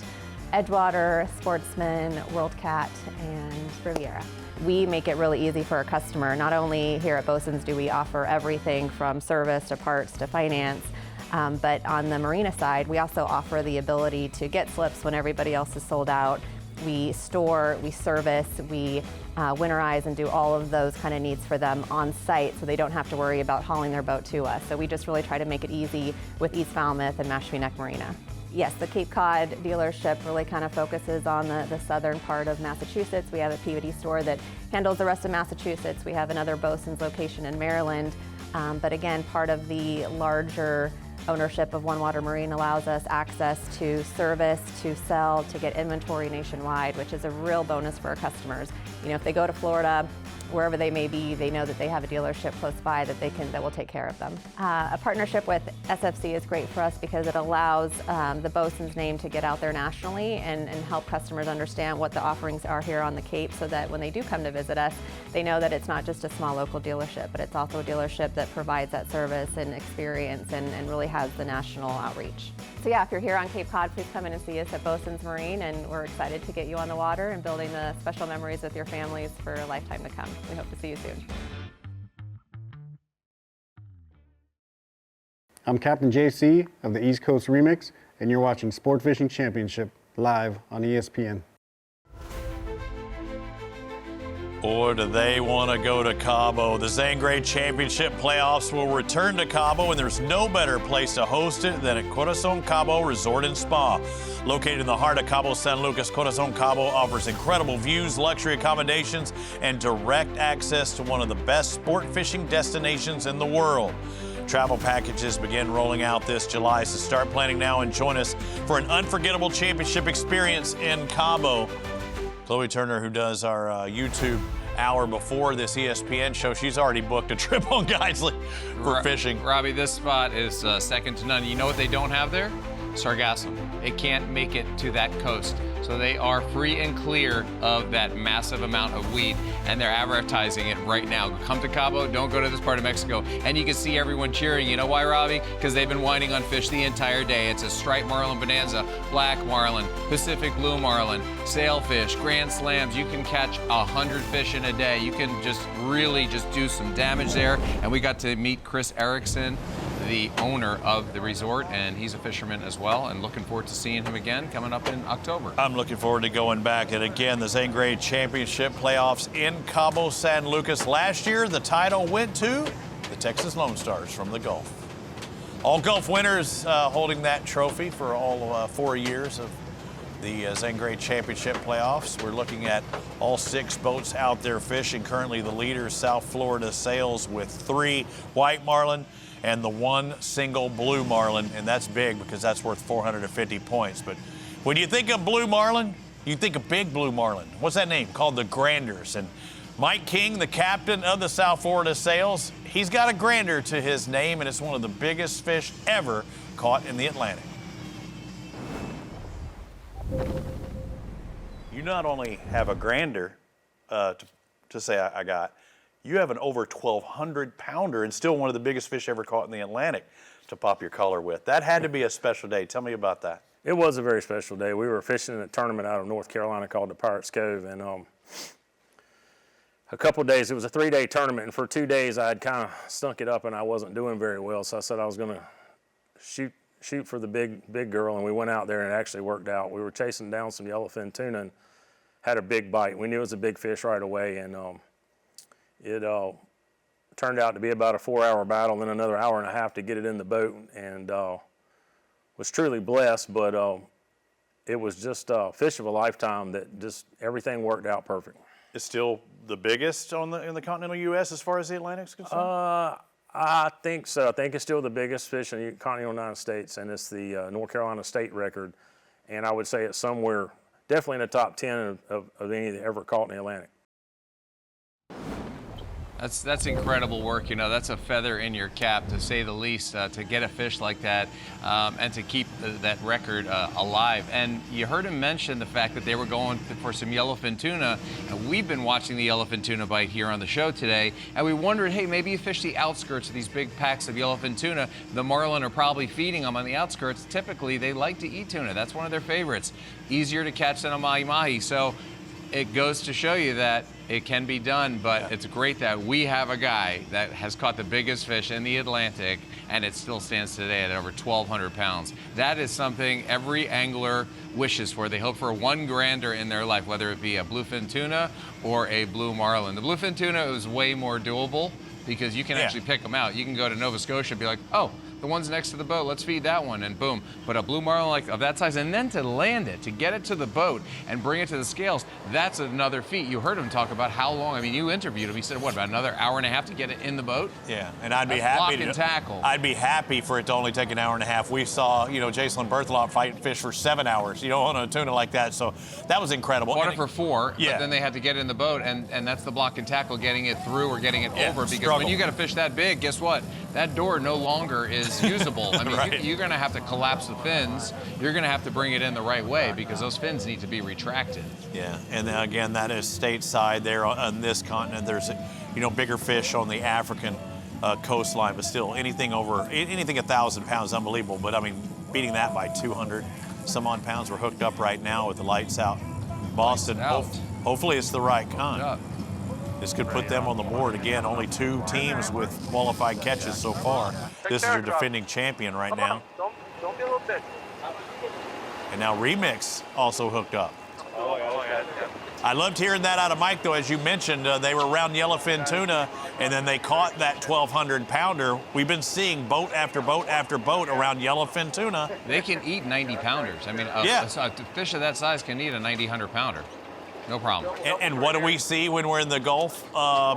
Edgewater, Sportsman, World Cat, and Riviera. We make it really easy for our customer. Not only here at Bosun's do we offer everything from service to parts to finance, but on the marina side, we also offer the ability to get slips when everybody else is sold out. We store, we service, we winterize and do all of those kind of needs for them on site so they don't have to worry about hauling their boat to us. So we just really try to make it easy with East Falmouth and Mashpee Neck Marina. Yes, the Cape Cod dealership really kind of focuses on the southern part of Massachusetts. We have a Peabody store that handles the rest of Massachusetts. We have another Bosun's location in Maryland. But again, part of the larger ownership of One Water Marine allows us access to service, to sell, to get inventory nationwide, which is a real bonus for our customers. You know, if they go to Florida, wherever they may be, they know that they have a dealership close by that will take care of them. A partnership with SFC is great for us because it allows the Bosun's name to get out there nationally and help customers understand what the offerings are here on the Cape so that when they do come to visit us, they know that it's not just a small local dealership, but it's also a dealership that provides that service and experience and really has the national outreach. So yeah, if you're here on Cape Cod, please come in and see us at Bosun's Marine, and we're excited to get you on the water and building the special memories with your families for a lifetime to come. We hope to see you soon. I'm Captain JC of the East Coast Remix, and you're watching Sport Fishing Championship live on ESPN. Or do they want to go to Cabo? The Zangray Championship playoffs will return to Cabo, and there's no better place to host it than at Corazon Cabo Resort and Spa. Located in the heart of Cabo San Lucas, Corazon Cabo offers incredible views, luxury accommodations, and direct access to one of the best sport fishing destinations in the world. Travel packages begin rolling out this July, so start planning now and join us for an unforgettable championship experience in Cabo. Chloe Turner, who does our YouTube hour before this ESPN show, she's already booked a trip on Guiseley for fishing. Robbie, this spot is second to none. You know what they don't have there? Sargassum. It can't make it to that coast. So they are free and clear of that massive amount of weed, and they're advertising it right now. Come to Cabo, don't go to this part of Mexico. And you can see everyone cheering. You know why, Robbie? Because they've been whining on fish the entire day. It's a striped marlin bonanza, black marlin, Pacific blue marlin, sailfish, grand slams. You can catch 100 fish in a day. You can just really just do some damage there. And we got to meet Chris Erickson, the owner of the resort, and he's a fisherman as well, and looking forward to seeing him again coming up in October. I'm looking forward to going back. And again, the Zane Grey Championship playoffs in Cabo San Lucas. Last year, the title went to the Texas Lone Stars from the Gulf. All Gulf winners holding that trophy for all 4 years of the Zane Grey Championship playoffs. We're looking at all 6 boats out there fishing. Currently the leader, South Florida Sails, with 3 white marlin and the 1 single blue marlin, and that's big because that's worth 450 points. But when you think of blue marlin, you think of big blue marlin. What's that name? Called the Granders. And Mike King, the captain of the South Florida Sails, he's got a grander to his name, and it's one of the biggest fish ever caught in the Atlantic. You not only have a grander to say I got, you have an over 1,200 pounder and still one of the biggest fish ever caught in the Atlantic to pop your collar with. That had to be a special day. Tell me about that. It was a very special day. We were fishing in a tournament out of North Carolina called the Pirates Cove, and a couple of days, it was a 3-day tournament, and for 2 days I had kind of stunk it up and I wasn't doing very well, so I said I was going to shoot for the big girl, and we went out there and it actually worked out. We were chasing down some yellowfin tuna and had a big bite. We knew it was a big fish right away, and it turned out to be about a 4-hour battle, then another hour and a half to get it in the boat, and was truly blessed, but it was just a fish of a lifetime that just everything worked out perfect. It's still the biggest in the continental U.S. as far as the Atlantic's concerned? I think so. I think it's still the biggest fish in the continental United States, and it's the North Carolina state record. And I would say it's somewhere definitely in the top 10 of any that ever caught in the Atlantic. That's incredible work. You know, that's a feather in your cap, to say the least, to get a fish like that and to keep that record alive. And you heard him mention the fact that they were going for some yellowfin tuna. And we've been watching the yellowfin tuna bite here on the show today, and we wondered, hey, maybe you fish the outskirts of these big packs of yellowfin tuna. The marlin are probably feeding them on the outskirts. Typically, they like to eat tuna. That's one of their favorites. Easier to catch than a mahi-mahi. So it goes to show you that it can be done, but it's great that we have a guy that has caught the biggest fish in the Atlantic, and it still stands today at over 1,200 pounds. That is something every angler wishes for. They hope for 1 grander in their life, whether it be a bluefin tuna or a blue marlin. The bluefin tuna is way more doable because you can actually pick them out. You can go to Nova Scotia and be like, oh, the one's next to the boat, let's feed that one, and boom. But a blue marlin like of that size, and then to land it, to get it to the boat and bring it to the scales, that's another feat. You heard him talk about how long. I mean, you interviewed him. He said, what, about another hour and a half to get it in the boat? Yeah, and I'd be happy to tackle. I'd be happy for it to only take an hour and a half. We saw, Jason Berthelot fight fish for 7 hours, on a tuna like that. So that was incredible. Caught it for 4, but then they had to get it in the boat, and that's the block and tackle, getting it through or getting it over. Because when you got a fish that big, guess what? That door no longer is usable. I mean, you're going to have to collapse the fins. You're going to have to bring it in the right way because those fins need to be retracted. Yeah, and then again, that is stateside there on this continent. There's, bigger fish on the African coastline, but still anything 1,000 pounds is unbelievable. But I mean, beating that by 200 some odd pounds. We're hooked up right now with the lights out. Boston, hopefully it's the right kind. This could put them on the board again. Only 2 teams with qualified catches so far. This is your defending champion right now. Don't be a little bit. And now Remix also hooked up. I loved hearing that out of Mike, though. As you mentioned, they were around yellowfin tuna, and then they caught that 1,200 pounder. We've been seeing boat after boat after boat around yellowfin tuna. They can eat 90 pounders. I mean, a fish of that size can eat a 90, 100 pounder. No problem. And what do we see when we're in the Gulf? A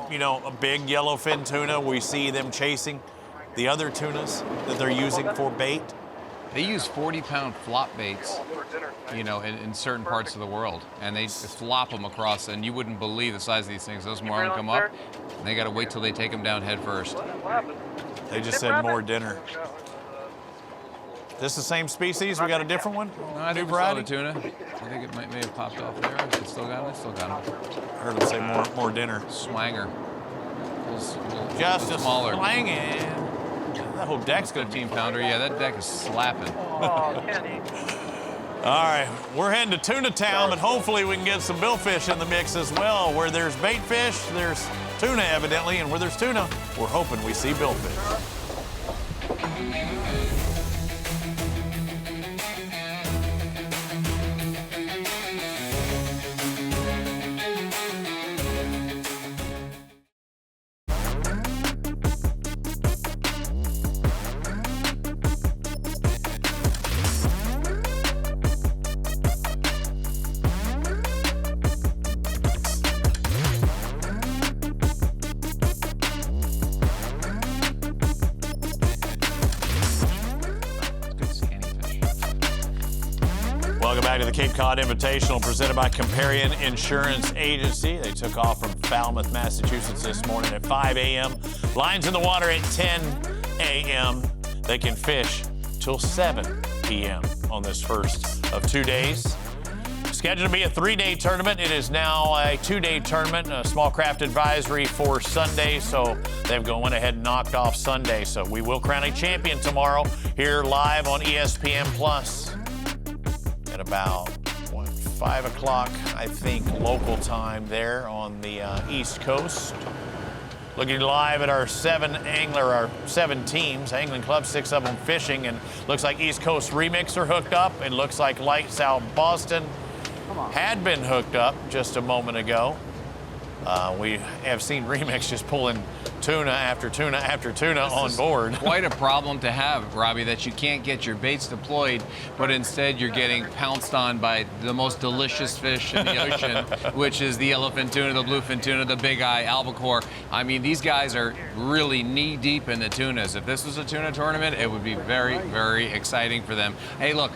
big yellowfin tuna. We see them chasing the other tunas that they're using for bait. They use 40-pound flop baits, in certain parts of the world, and they flop them across, and you wouldn't believe the size of these things. Those marlin come up, and they got to wait till they take them down head first. They just said more dinner. This the same species? We got a different one? No, I think we saw the tuna. I think it may have popped off there. It still got it? Still got it. I heard them say more dinner. Swanger. Just a smaller. Swanging. That whole deck's good. 15-pounder. Yeah, that deck is slapping. Oh, Kenny. All right, we're heading to Tuna Town, but hopefully we can get some billfish in the mix as well. Where there's bait fish, there's tuna evidently, and where there's tuna, we're hoping we see billfish. Cape Cod Invitational presented by Comparion Insurance Agency. They took off from Falmouth, Massachusetts this morning at 5 a.m. Lines in the water at 10 a.m. They can fish till 7 p.m. on this first of 2 days. Scheduled to be a 3-day tournament. It is now a 2-day tournament, a small craft advisory for Sunday. So they've went ahead and knocked off Sunday. So we will crown a champion tomorrow here live on ESPN Plus at about 5 o'clock, I think, local time there on the East Coast. Looking live at our 7 teams, angling clubs, 6 of them fishing, and looks like East Coast Remix are hooked up. It looks like Lights Out Boston had been hooked up just a moment ago. We have seen Remix just pulling tuna after tuna after tuna on board. Quite a problem to have, Robbie, that you can't get your baits deployed, but instead you're getting pounced on by the most delicious fish in the ocean, which is the yellowfin tuna, the bluefin tuna, the big eye albacore. I mean, these guys are really knee deep in the tunas. If this was a tuna tournament, it would be very, very exciting for them. Hey, look,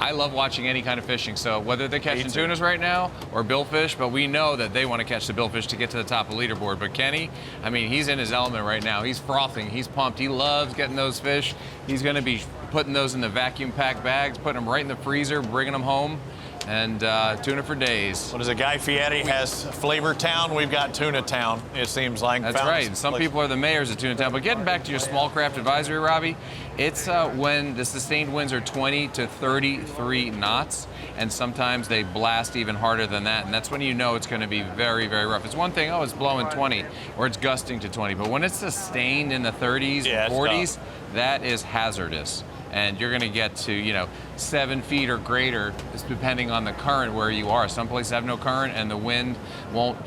I love watching any kind of fishing, so whether they're catching tunas right now or billfish, but we know that they want to catch the billfish to get to the top of the leaderboard. But Kenny, I mean, he's in his element right now. He's frothing, he's pumped, he loves getting those fish. He's going to be putting those in the vacuum packed bags, putting them right in the freezer, bringing them home, and tuna for days. What is it? Guy Fieri has Flavor Town. We've got Tuna Town, it seems like. That's right. Some people are the mayors of Tuna Town. But getting back to your small craft advisory, Robbie, it's when the sustained winds are 20 to 33 knots, and sometimes they blast even harder than that, and that's when you know it's going to be very, very rough. It's one thing, oh, it's blowing 20, or it's gusting to 20, but when it's sustained in the 30s, 40s, that is hazardous. And you're going to get to, 7 feet or greater, depending on the current where you are. Some places have no current and the wind won't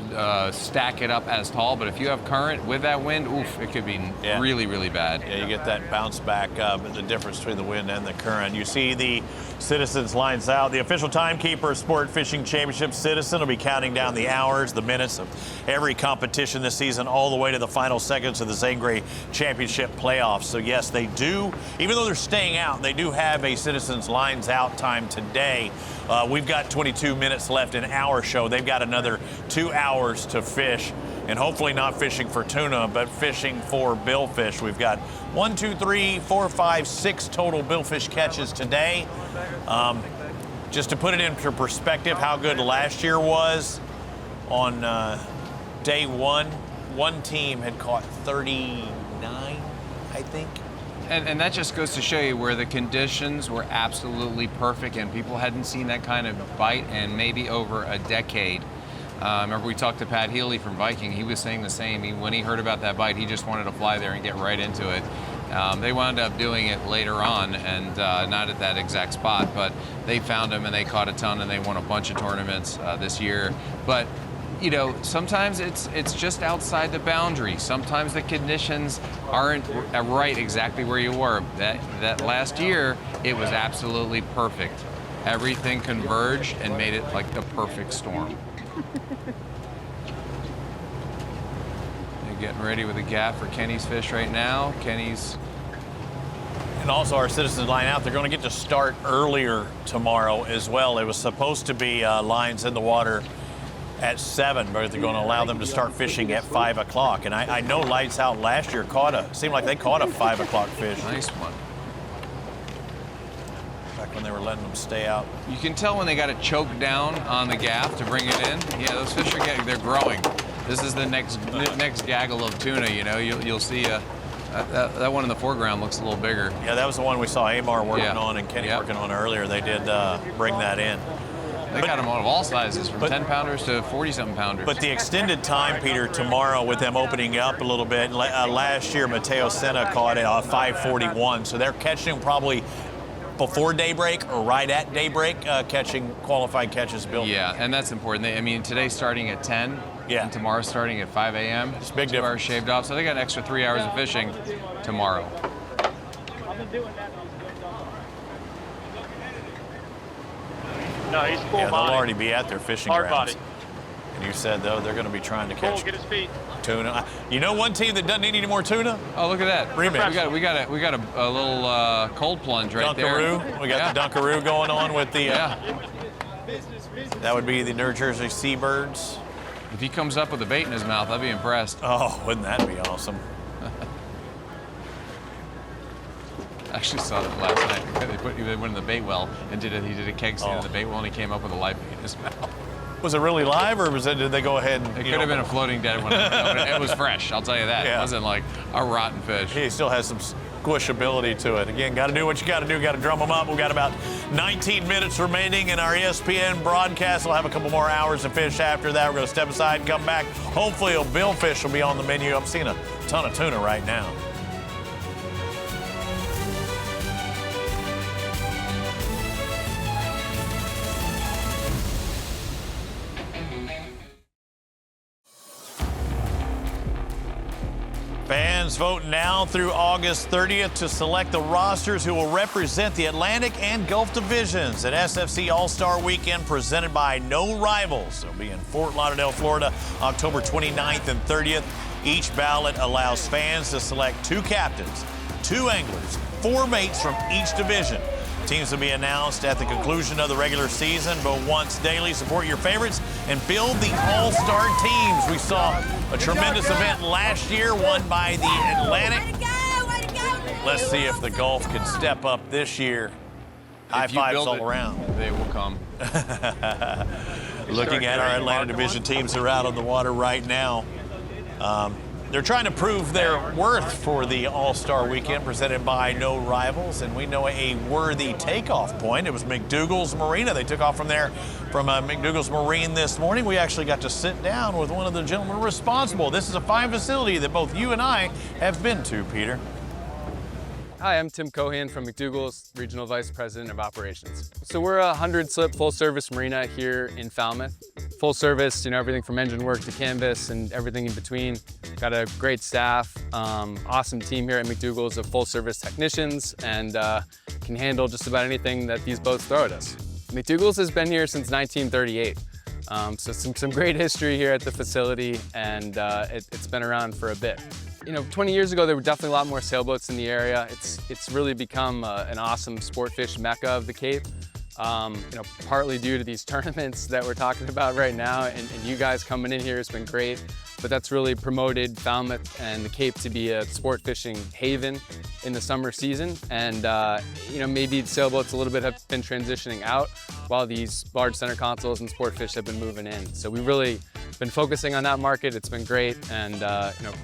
stack it up as tall. But if you have current with that wind, oof, it could be really, really bad. Yeah, you get that bounce back, the difference between the wind and the current. You see the Citizens lines out. The official timekeeper of Sport Fishing Championship, Citizen, will be counting down the hours, the minutes of every competition this season, all the way to the final seconds of the Zangray Championship playoffs. So yes, they do, even though they're staying out, they do have a Citizens lines out time today. We've got 22 minutes left in our show. They've got another 2 hours to fish, and hopefully not fishing for tuna, but fishing for billfish. We've got 1, 2, 3, 4, 5, 6 total billfish catches today. Just to put it into perspective, how good last year was, on day one team had caught 39, I think. And that just goes to show you where the conditions were absolutely perfect, and people hadn't seen that kind of bite in maybe over a decade. Remember we talked to Pat Healy from Viking. He was saying the same. When he heard about that bite, he just wanted to fly there and get right into it. They wound up doing it later on, and not at that exact spot, but they found him and they caught a ton, and they won a bunch of tournaments this year. But sometimes it's just outside the boundary. Sometimes the conditions aren't right exactly where you were. That last year, it was absolutely perfect. Everything converged and made it like the perfect storm. They're getting ready with a gaff for Kenny's fish right now. And also our Citizens line out, they're going to get to start earlier tomorrow as well. It was supposed to be lines in the water at 7, but they're going to allow them to start fishing at 5 o'clock. And I know Lights Out last year seemed like they caught a 5 o'clock fish. Nice one. Back when they were letting them stay out. You can tell when they got it choked down on the gaff to bring it in. Yeah, those fish they're growing. This is the next gaggle of tuna, You'll see that one in the foreground looks a little bigger. Yeah, that was the one we saw Amar working on and Kenny working on earlier. They did bring that in. They got them of all sizes, from 10-pounders to 40-something-pounders. But the extended time, Peter, tomorrow with them opening up a little bit. Last year, Mateo Senna caught it 5:41, so they're catching probably before daybreak or right at daybreak, catching qualified catches, Bill. Yeah, and that's important. Today's starting at 10, and tomorrow's starting at 5 a.m. It's big 2 hours shaved off, so they got an extra 3 hours of fishing tomorrow. No, he's full they'll body. already be at their fishing Hard grounds. body. And you said, though, they're going to be trying to catch Get his feet. tuna. You know one team that doesn't need any more tuna? Oh, look at that. Remix. We got a little cold plunge right there. Dunkaroo. We got the Dunkaroo going on with the... That would be the New Jersey Seabirds. If he comes up with a bait in his mouth, I'd be impressed. Oh, wouldn't that be awesome? I actually saw that last night. They went in the bait well and he did a keg stand in the bait well, and he came up with a live bait in his mouth. Was it really live, or did they go ahead and... It could have been a floating dead one. It was fresh, I'll tell you that. Yeah. It wasn't like a rotten fish. He still has some squishability to it. Again, got to do what you got to do. Got to drum them up. We've got about 19 minutes remaining in our ESPN broadcast. We'll have a couple more hours of fish after that. We're going to step aside and come back. Hopefully, a billfish will be on the menu. I'm seeing a ton of tuna right now. Fans vote now through August 30th to select the rosters who will represent the Atlantic and Gulf divisions at SFC All-Star Weekend presented by No Rivals. It'll be in Fort Lauderdale, Florida, October 29th and 30th. Each ballot allows fans to select 2 captains, 2 anglers, 4 mates from each division. Teams will be announced at the conclusion of the regular season, but once daily, support your favorites and build the all-star teams. We saw a tremendous event last year, won by the Atlantic. Let's see if the Gulf can step up this year. High fives all around. They will come. Looking at our Atlantic Division teams that are out on the water right now. They're trying to prove their worth for the All-Star Weekend presented by No Rivals, and we know a worthy takeoff point. It was McDougall's Marina. They took off from there from McDougall's Marine this morning. We actually got to sit down with one of the gentlemen responsible. This is a fine facility that both you and I have been to, Peter. Hi, I'm Tim Cohan from McDougall's, Regional Vice President of Operations. So we're a 100-slip full-service marina here in Falmouth. Full service, everything from engine work to canvas and everything in between. Got a great staff, awesome team here at McDougall's of full-service technicians, and can handle just about anything that these boats throw at us. McDougall's has been here since 1938. So some great history here at the facility, and it's been around for a bit. 20 years ago, there were definitely a lot more sailboats in the area. It's really become an awesome sport fish mecca of the Cape. Partly due to these tournaments that we're talking about right now, and you guys coming in here has been great. But that's really promoted Falmouth and the Cape to be a sport fishing haven in the summer season. And maybe the sailboats a little bit have been transitioning out while these large center consoles and sport fish have been moving in. So we've really been focusing on that market. It's been great and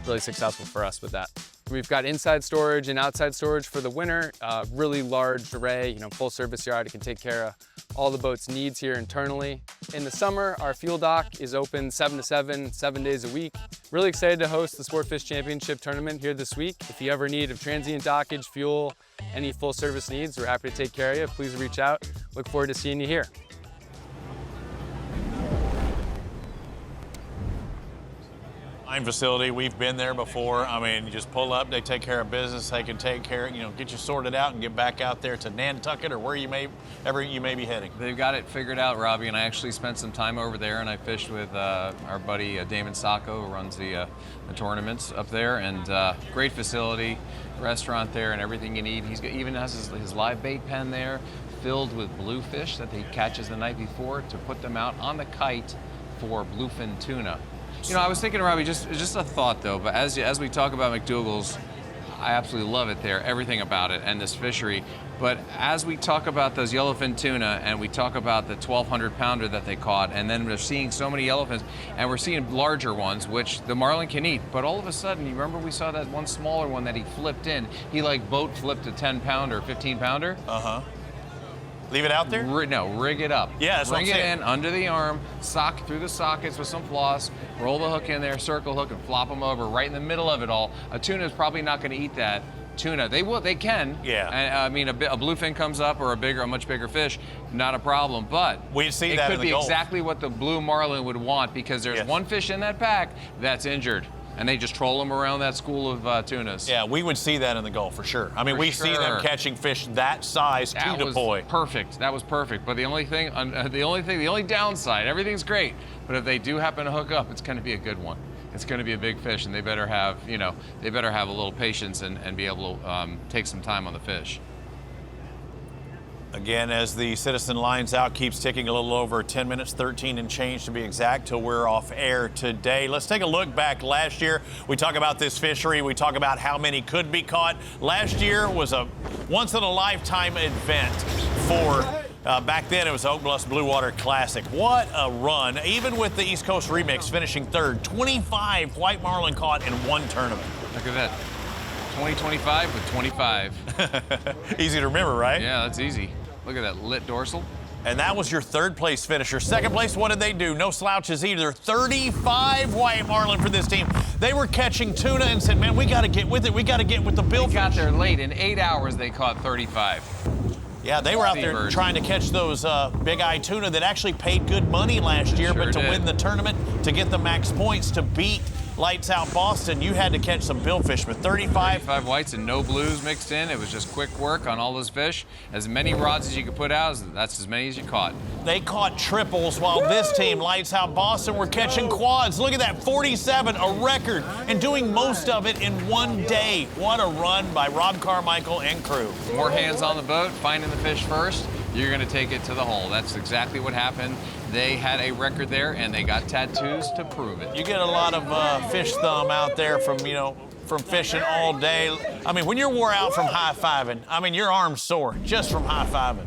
really successful for us with that. We've got inside storage and outside storage for the winter, really large array, full service yard. It can take care of all the boat's needs here internally. In the summer, our fuel dock is open 7 to 7, 7 days a week. Really excited to host the Sportfish Championship tournament here this week. If you ever need of transient dockage, fuel, any full service needs, we're happy to take care of you. Please reach out. Look forward to seeing you here. Facility, we've been there before. I mean, you just pull up, they take care of business, they can take care, get you sorted out and get back out there to Nantucket or where you may be heading. They've got it figured out, Robbie, and I actually spent some time over there, and I fished with our buddy Damon Sacco, who runs the tournaments up there, and great facility, restaurant there, and everything you need. He even has his live bait pen there, filled with bluefish that he catches the night before to put them out on the kite for bluefin tuna. I was thinking, Robbie, just a thought though, but as we talk about McDougall's, I absolutely love it there, everything about it and this fishery. But as we talk about those yellowfin tuna and we talk about the 1,200 pounder that they caught, and then we're seeing so many yellowfins, and we're seeing larger ones, which the marlin can eat. But all of a sudden, you remember we saw that one smaller one that he flipped in. He boat flipped a 10 pounder, 15 pounder. Leave it out there? No, rig it up. Yeah, that's what I'm saying. Bring it in under the arm, sock through the sockets with some floss, roll the hook in there, circle hook, and flop them over right in the middle of it all. A tuna is probably not going to eat that tuna. They can. Yeah. And, I mean, a bluefin comes up or a much bigger fish, not a problem. But we see it that could in the be Gulf. exactly what the blue marlin would want, because there's one fish in that pack that's injured. And they just troll them around that school of tunas. Yeah, we would see that in the Gulf for sure. I mean, we see them catching fish that size to deploy. Perfect. That was perfect. But the only downside, everything's great, but if they do happen to hook up, it's going to be a good one. It's going to be a big fish, and they better have, a little patience and be able to take some time on the fish. Again, as the Citizen Lines Out keeps ticking, a little over 10 minutes, 13 and change to be exact, till we're off air today. Let's take a look back last year. We talk about this fishery. We talk about how many could be caught. Last year was a once-in-a-lifetime event for, back then it was Oak Bluff's Bluewater Classic. What a run. Even with the East Coast Remix finishing third, 25 white marlin caught in one tournament. Look at that. 2025 with 25. Easy to remember, right? Yeah, that's easy. Look at that lit dorsal. And that was your third place finisher. Second place, what did they do? No slouches either. 35 white marlin for this team. They were catching tuna and said, man, we got to get with it. We got to get with the billfish. They got there late. In 8 hours, they caught 35. Yeah, they were out there trying to catch those big eye tuna that actually paid good money last year, but to win the tournament, to get the max points, to beat Lights Out Boston, you had to catch some billfish, but 35 whites and no blues mixed in. It was just quick work on all those fish. As many rods as you could put out, that's as many as you caught. They caught triples while this team, Lights Out Boston, were catching quads. Look at that, 47, a record, and doing most of it in one day. What a run by Rob Carmichael and crew. More hands on the boat, finding the fish first. You're going to take it to the hole. That's exactly what happened. They had a record there, and they got tattoos to prove it. You get a lot of fish thumb out there from fishing all day. I mean, when you're wore out from high-fiving, I mean, your arm's sore just from high-fiving.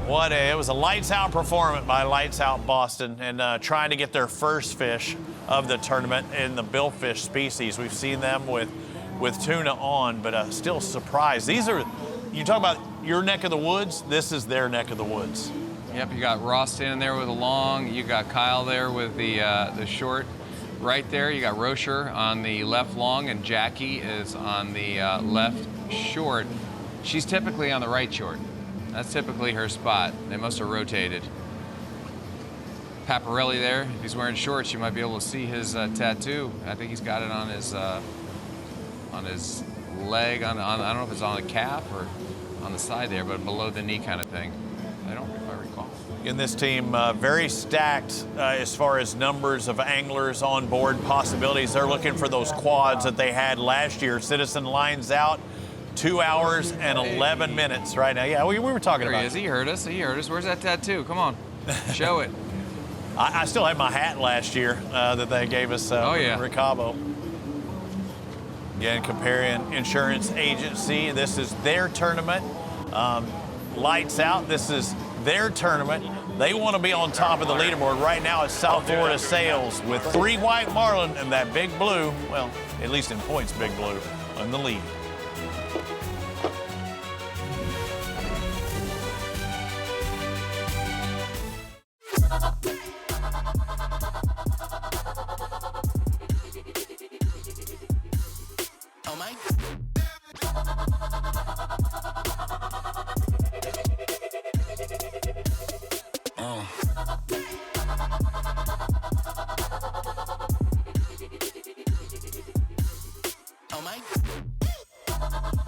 It was a lights-out performance by Lights Out Boston, and trying to get their first fish of the tournament in the billfish species. We've seen them with tuna on, but still surprised. These are, you talk about your neck of the woods, this is their neck of the woods. Yep, you got Ross standing there with a long. You got Kyle there with the short. Right there, you got Rocher on the left long, and Jackie is on the left short. She's typically on the right short. That's typically her spot. They must have rotated. Paparelli there, if he's wearing shorts, you might be able to see his tattoo. I think he's got it on his leg. I don't know if it's on the calf or on the side there, but below the knee kind of thing. I don't, if I recall. In this team, very stacked as far as numbers of anglers on board, possibilities. They're looking for those quads that they had last year. Citizen Lines Out, 2 hours and 11 minutes right now. Yeah, we were talking about it. He heard us. He heard us. Where's that tattoo? Come on, show it. I still had my hat last year that they gave us. Oh yeah, Ricabo. Again, Comparian Insurance Agency. This is their tournament. Lights Out. This is their tournament. They want to be on top of the leaderboard. Right now it's South Florida Sails with 3 white marlin and that big blue, well, at least in points, big blue, in the lead.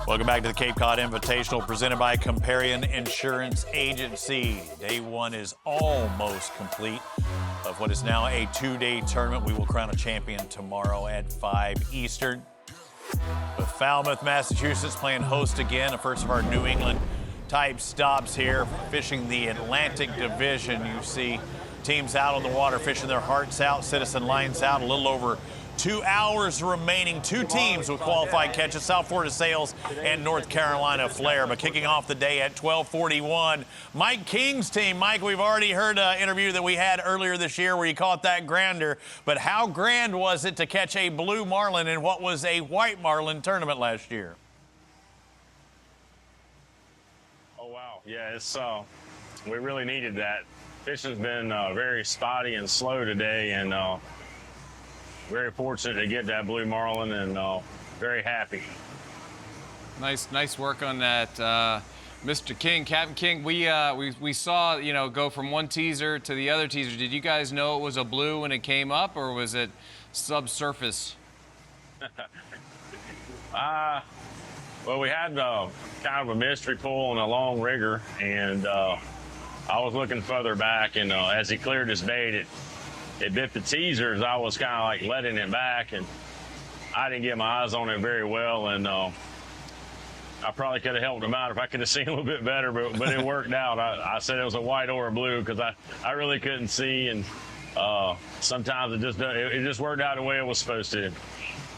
Welcome back to the Cape Cod Invitational presented by Comparian Insurance Agency. Day one is almost complete of what is now a 2-day tournament. We will crown a champion tomorrow at 5 Eastern. With Falmouth, Massachusetts playing host again, the first of our New England type stops here, fishing the Atlantic Division. You see teams out on the water fishing their hearts out. Citizen Lines Out, a little over 2 hours remaining. 2 teams with qualified catches, South Florida Sails and North Carolina Flair. But kicking off the day at 12:41, Mike King's team. Mike, we've already heard an interview that we had earlier this year where you caught that grander. But how grand was it to catch a blue marlin in what was a white marlin tournament last year? Oh, wow. Yeah, it's we really needed that. Fishing's been very spotty and slow today, and very fortunate to get that blue marlin, and very happy. Nice work on that, Mr. King, Captain King. We saw go from one teaser to the other teaser. Did you guys know it was a blue when it came up, or was it subsurface? Well, we had kind of a mystery pull and a long rigger, and I was looking further back, and as he cleared his bait, it bit the teasers. I was kind of like letting it back, and I didn't get my eyes on it very well, and I probably could have helped them out if I could have seen a little bit better, but it worked out. I said it was a white or a blue because I really couldn't see, and sometimes it just worked out the way it was supposed to.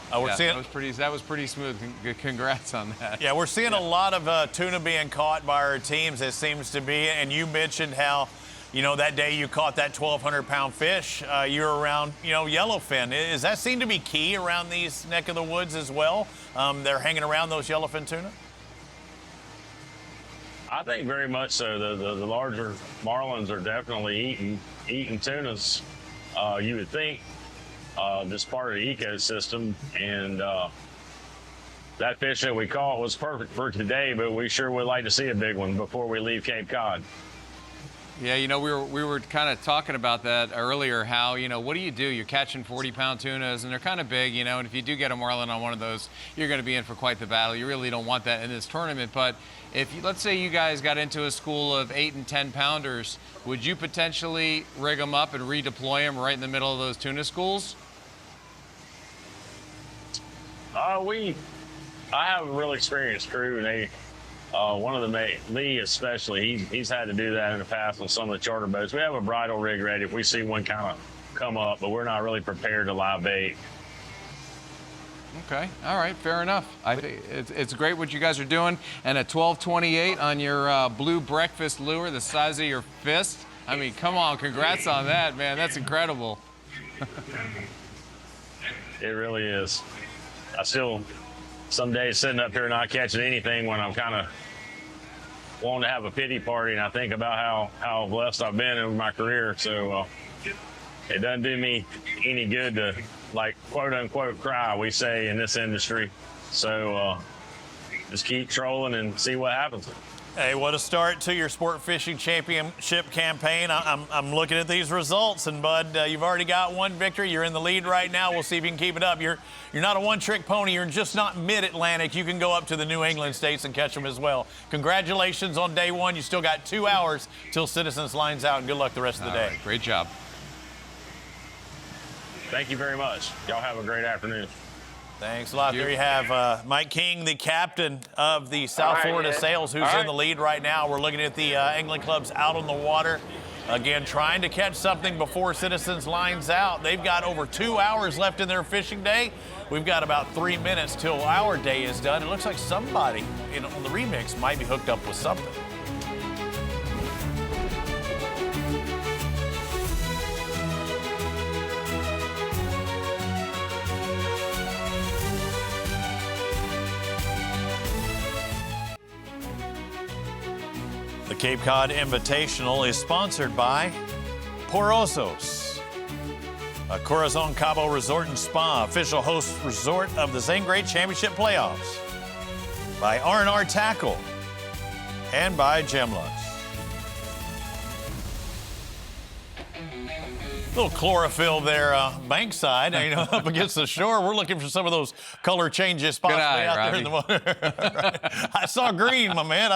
That was pretty smooth. Congrats on that. Yeah, we're seeing a lot of tuna being caught by our teams, it seems to be. And you mentioned how, that day you caught that 1,200-pound fish. You're around, yellowfin. Does that seem to be key around these neck of the woods as well? They're hanging around those yellowfin tuna? I think very much so. The larger marlins are definitely eating tunas. You would think. This part of the ecosystem, and that fish that we caught was perfect for today, but we sure would like to see a big one before we leave Cape Cod. Yeah, we were kind of talking about that earlier, how, what do you do? You're catching 40-pound tunas, and they're kind of big, and if you do get a marlin on one of those, you're going to be in for quite the battle. You really don't want that in this tournament, but let's say you guys got into a school of 8 and 10-pounders, would you potentially rig them up and redeploy them right in the middle of those tuna schools? I have a real experienced crew, and they, one of them, Lee especially, he's had to do that in the past on some of the charter boats. We have a bridle rig ready if we see one kind of come up, but we're not really prepared to live bait. Okay, all right, fair enough. I think it's great what you guys are doing, and a 1228 on your blue breakfast lure, the size of your fist. I mean, come on, congrats on that, man. That's incredible. It really is. I still, some days sitting up here not catching anything when I'm kind of wanting to have a pity party, and I think about how blessed I've been in my career. So it doesn't do me any good to, quote unquote, cry, we say in this industry. So just keep trolling and see what happens. Hey, what a start to your Sport Fishing Championship campaign. I'm looking at these results, and Bud, you've already got one victory. You're in the lead right now. We'll see if you can keep it up. You're not a one-trick pony. You're just not mid-Atlantic. You can go up to the New England states and catch them as well. Congratulations on day one. You still got 2 hours till Citizens lines out, and good luck the rest of the day. Right, great job. Thank you very much. Y'all have a great afternoon. Thanks a lot. There you have Mike King, the captain of the South Florida Sails, who's in the lead right now. We're looking at the angling clubs out on the water. Again, trying to catch something before Citizens lines out. They've got over 2 hours left in their fishing day. We've got about 3 minutes till our day is done. It looks like somebody on the remix might be hooked up with something. The Cape Cod Invitational is sponsored by Porosos, a Corazon Cabo Resort and Spa, official host resort of the Zane Great Championship Playoffs, by R&R Tackle, and by Gemlux. Little chlorophyll there, bankside, up against the shore. We're looking for some of those color changes possibly out there in the water. I saw green, my man.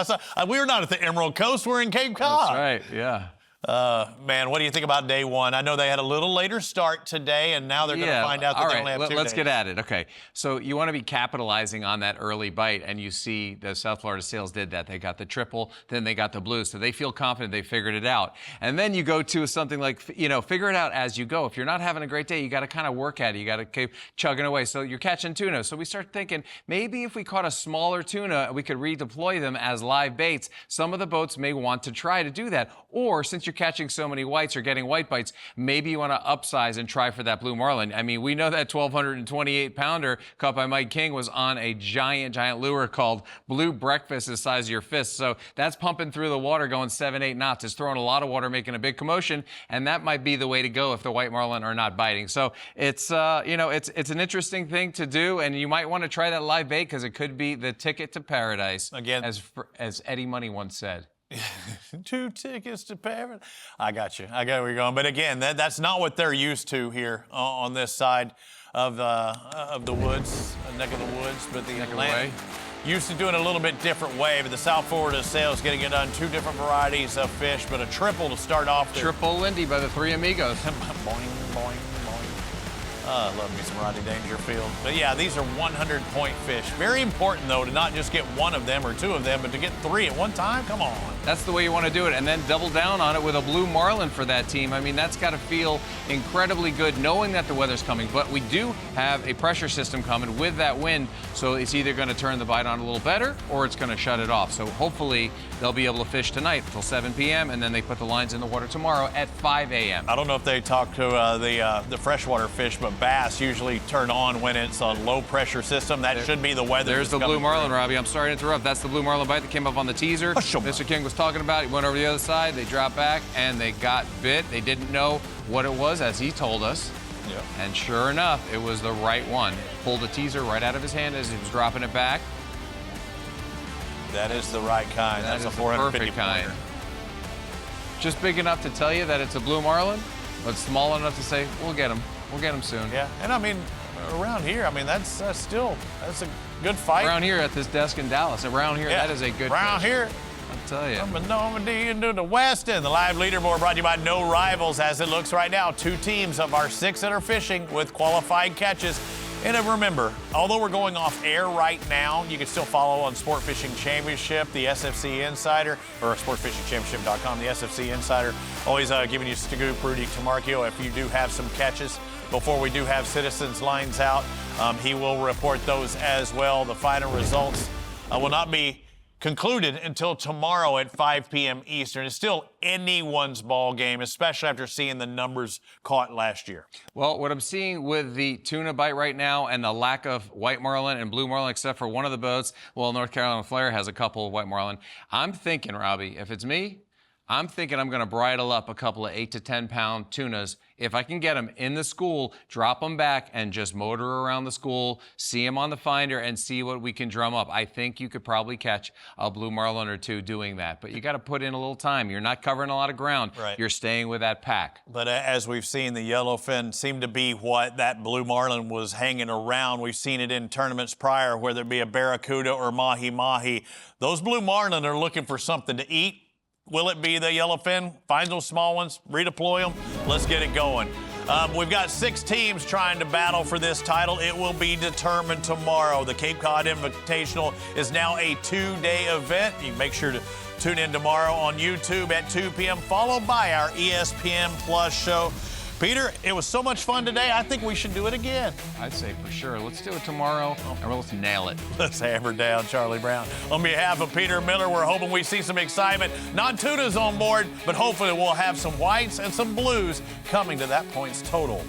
We were not at the Emerald Coast. We're in Cape Cod. That's right, yeah. Man, what do you think about day one? I know they had a little later start today, and now they're going to find out that they only have 2 days. Let's get at it. Okay, so you want to be capitalizing on that early bite, and you see the South Florida Sails did that. They got the triple, then they got the blue, so they feel confident they figured it out. And then you go to something like, figure it out as you go. If you're not having a great day, you got to kind of work at it. You got to keep chugging away. So you're catching tuna. So we start thinking, maybe if we caught a smaller tuna, we could redeploy them as live baits. Some of the boats may want to try to do that. Or since you're catching so many whites or getting white bites, maybe you want to upsize and try for that blue marlin. I mean, we know that 1,228 pounder caught by Mike King was on a giant lure called Blue Breakfast, the size of your fist. So that's pumping through the water going 7-8 knots. It's throwing a lot of water, making a big commotion, and that might be the way to go if the white marlin are not biting. So it's it's an interesting thing to do, and you might want to try that live bait because it could be the ticket to paradise. Again, as Eddie Money once said. 2 tickets to paradise. I got you. I got where you're going. But again, that's not what they're used to here on this side of the woods, neck of the woods. But the Atlantic used to doing it a little bit different way. But the South Florida Sails getting it on 2 different varieties of fish, but a triple to start off. Triple Lindy by the Three Amigos. Boing, boing, boing. I love me some Rodney Dangerfield. But yeah, these are 100-point fish. Very important, though, to not just get one of them or two of them, but to get 3 at one time. Come on. That's the way you want to do it, and then double down on it with a blue marlin for that team. I mean, that's got to feel incredibly good knowing that the weather's coming. But we do have a pressure system coming with that wind, so it's either going to turn the bite on a little better or it's going to shut it off. So hopefully they'll be able to fish tonight until 7 p.m., and then they put the lines in the water tomorrow at 5 a.m. I don't know if they talk to the freshwater fish, but bass usually turn on when it's a low-pressure system. That should be the weather. There's the blue marlin, Robbie. I'm sorry to interrupt. That's the blue marlin bite that came up on the teaser. Mr. King was talking about. He went over the other side. They dropped back, and they got bit. They didn't know what it was, as he told us. Yep. And sure enough, it was the right one. Pulled the teaser right out of his hand as he was dropping it back. That is the right kind. That's a 450 kind. Just big enough to tell you that it's a blue marlin, but small enough to say, we'll get him. We'll get him soon. Yeah, and I mean, around here, I mean, that's a good fight. Around here at this desk in Dallas, around here, that is a good Around fish. here. I'll tell you. From the Normandy into the West End. The live leaderboard brought to you by No Rivals. As it looks right now, 2 teams of our 6 that are fishing with qualified catches. And remember, although we're going off air right now, you can still follow on Sport Fishing Championship, the SFC Insider, or sportfishingchampionship.com, the SFC Insider. Always giving you scoop, Rudy Tamarchio, if you do have some catches. Before we do have Citizens lines out, he will report those as well. The final results will not be concluded until tomorrow at 5 p.m. Eastern. It's still anyone's ball game, especially after seeing the numbers caught last year. Well, what I'm seeing with the tuna bite right now and the lack of white marlin and blue marlin, except for one of the boats, well, North Carolina Flare has a couple of white marlin. I'm thinking, Robbie, if it's me, I'm thinking I'm going to bridle up a couple of 8 to 10 pound tunas. If I can get them in the school, drop them back and just motor around the school, see them on the finder and see what we can drum up. I think you could probably catch a blue marlin or 2 doing that, but you got to put in a little time. You're not covering a lot of ground. Right. You're staying with that pack. But as we've seen, the yellowfin seemed to be what that blue marlin was hanging around. We've seen it in tournaments prior, whether it be a barracuda or mahi-mahi. Those blue marlin are looking for something to eat. Will it be the yellowfin? Find those small ones, redeploy them. Let's get it going. We've got 6 teams trying to battle for this title. It will be determined tomorrow. The Cape Cod Invitational is now a 2-day event. You make sure to tune in tomorrow on YouTube at 2 p.m., followed by our ESPN Plus show. Peter, it was so much fun today. I think we should do it again. I'd say for sure. Let's do it tomorrow, and let's nail it. Let's hammer down Charlie Brown. On behalf of Peter Miller, we're hoping we see some excitement. Not tunas on board, but hopefully we'll have some whites and some blues coming to that points total.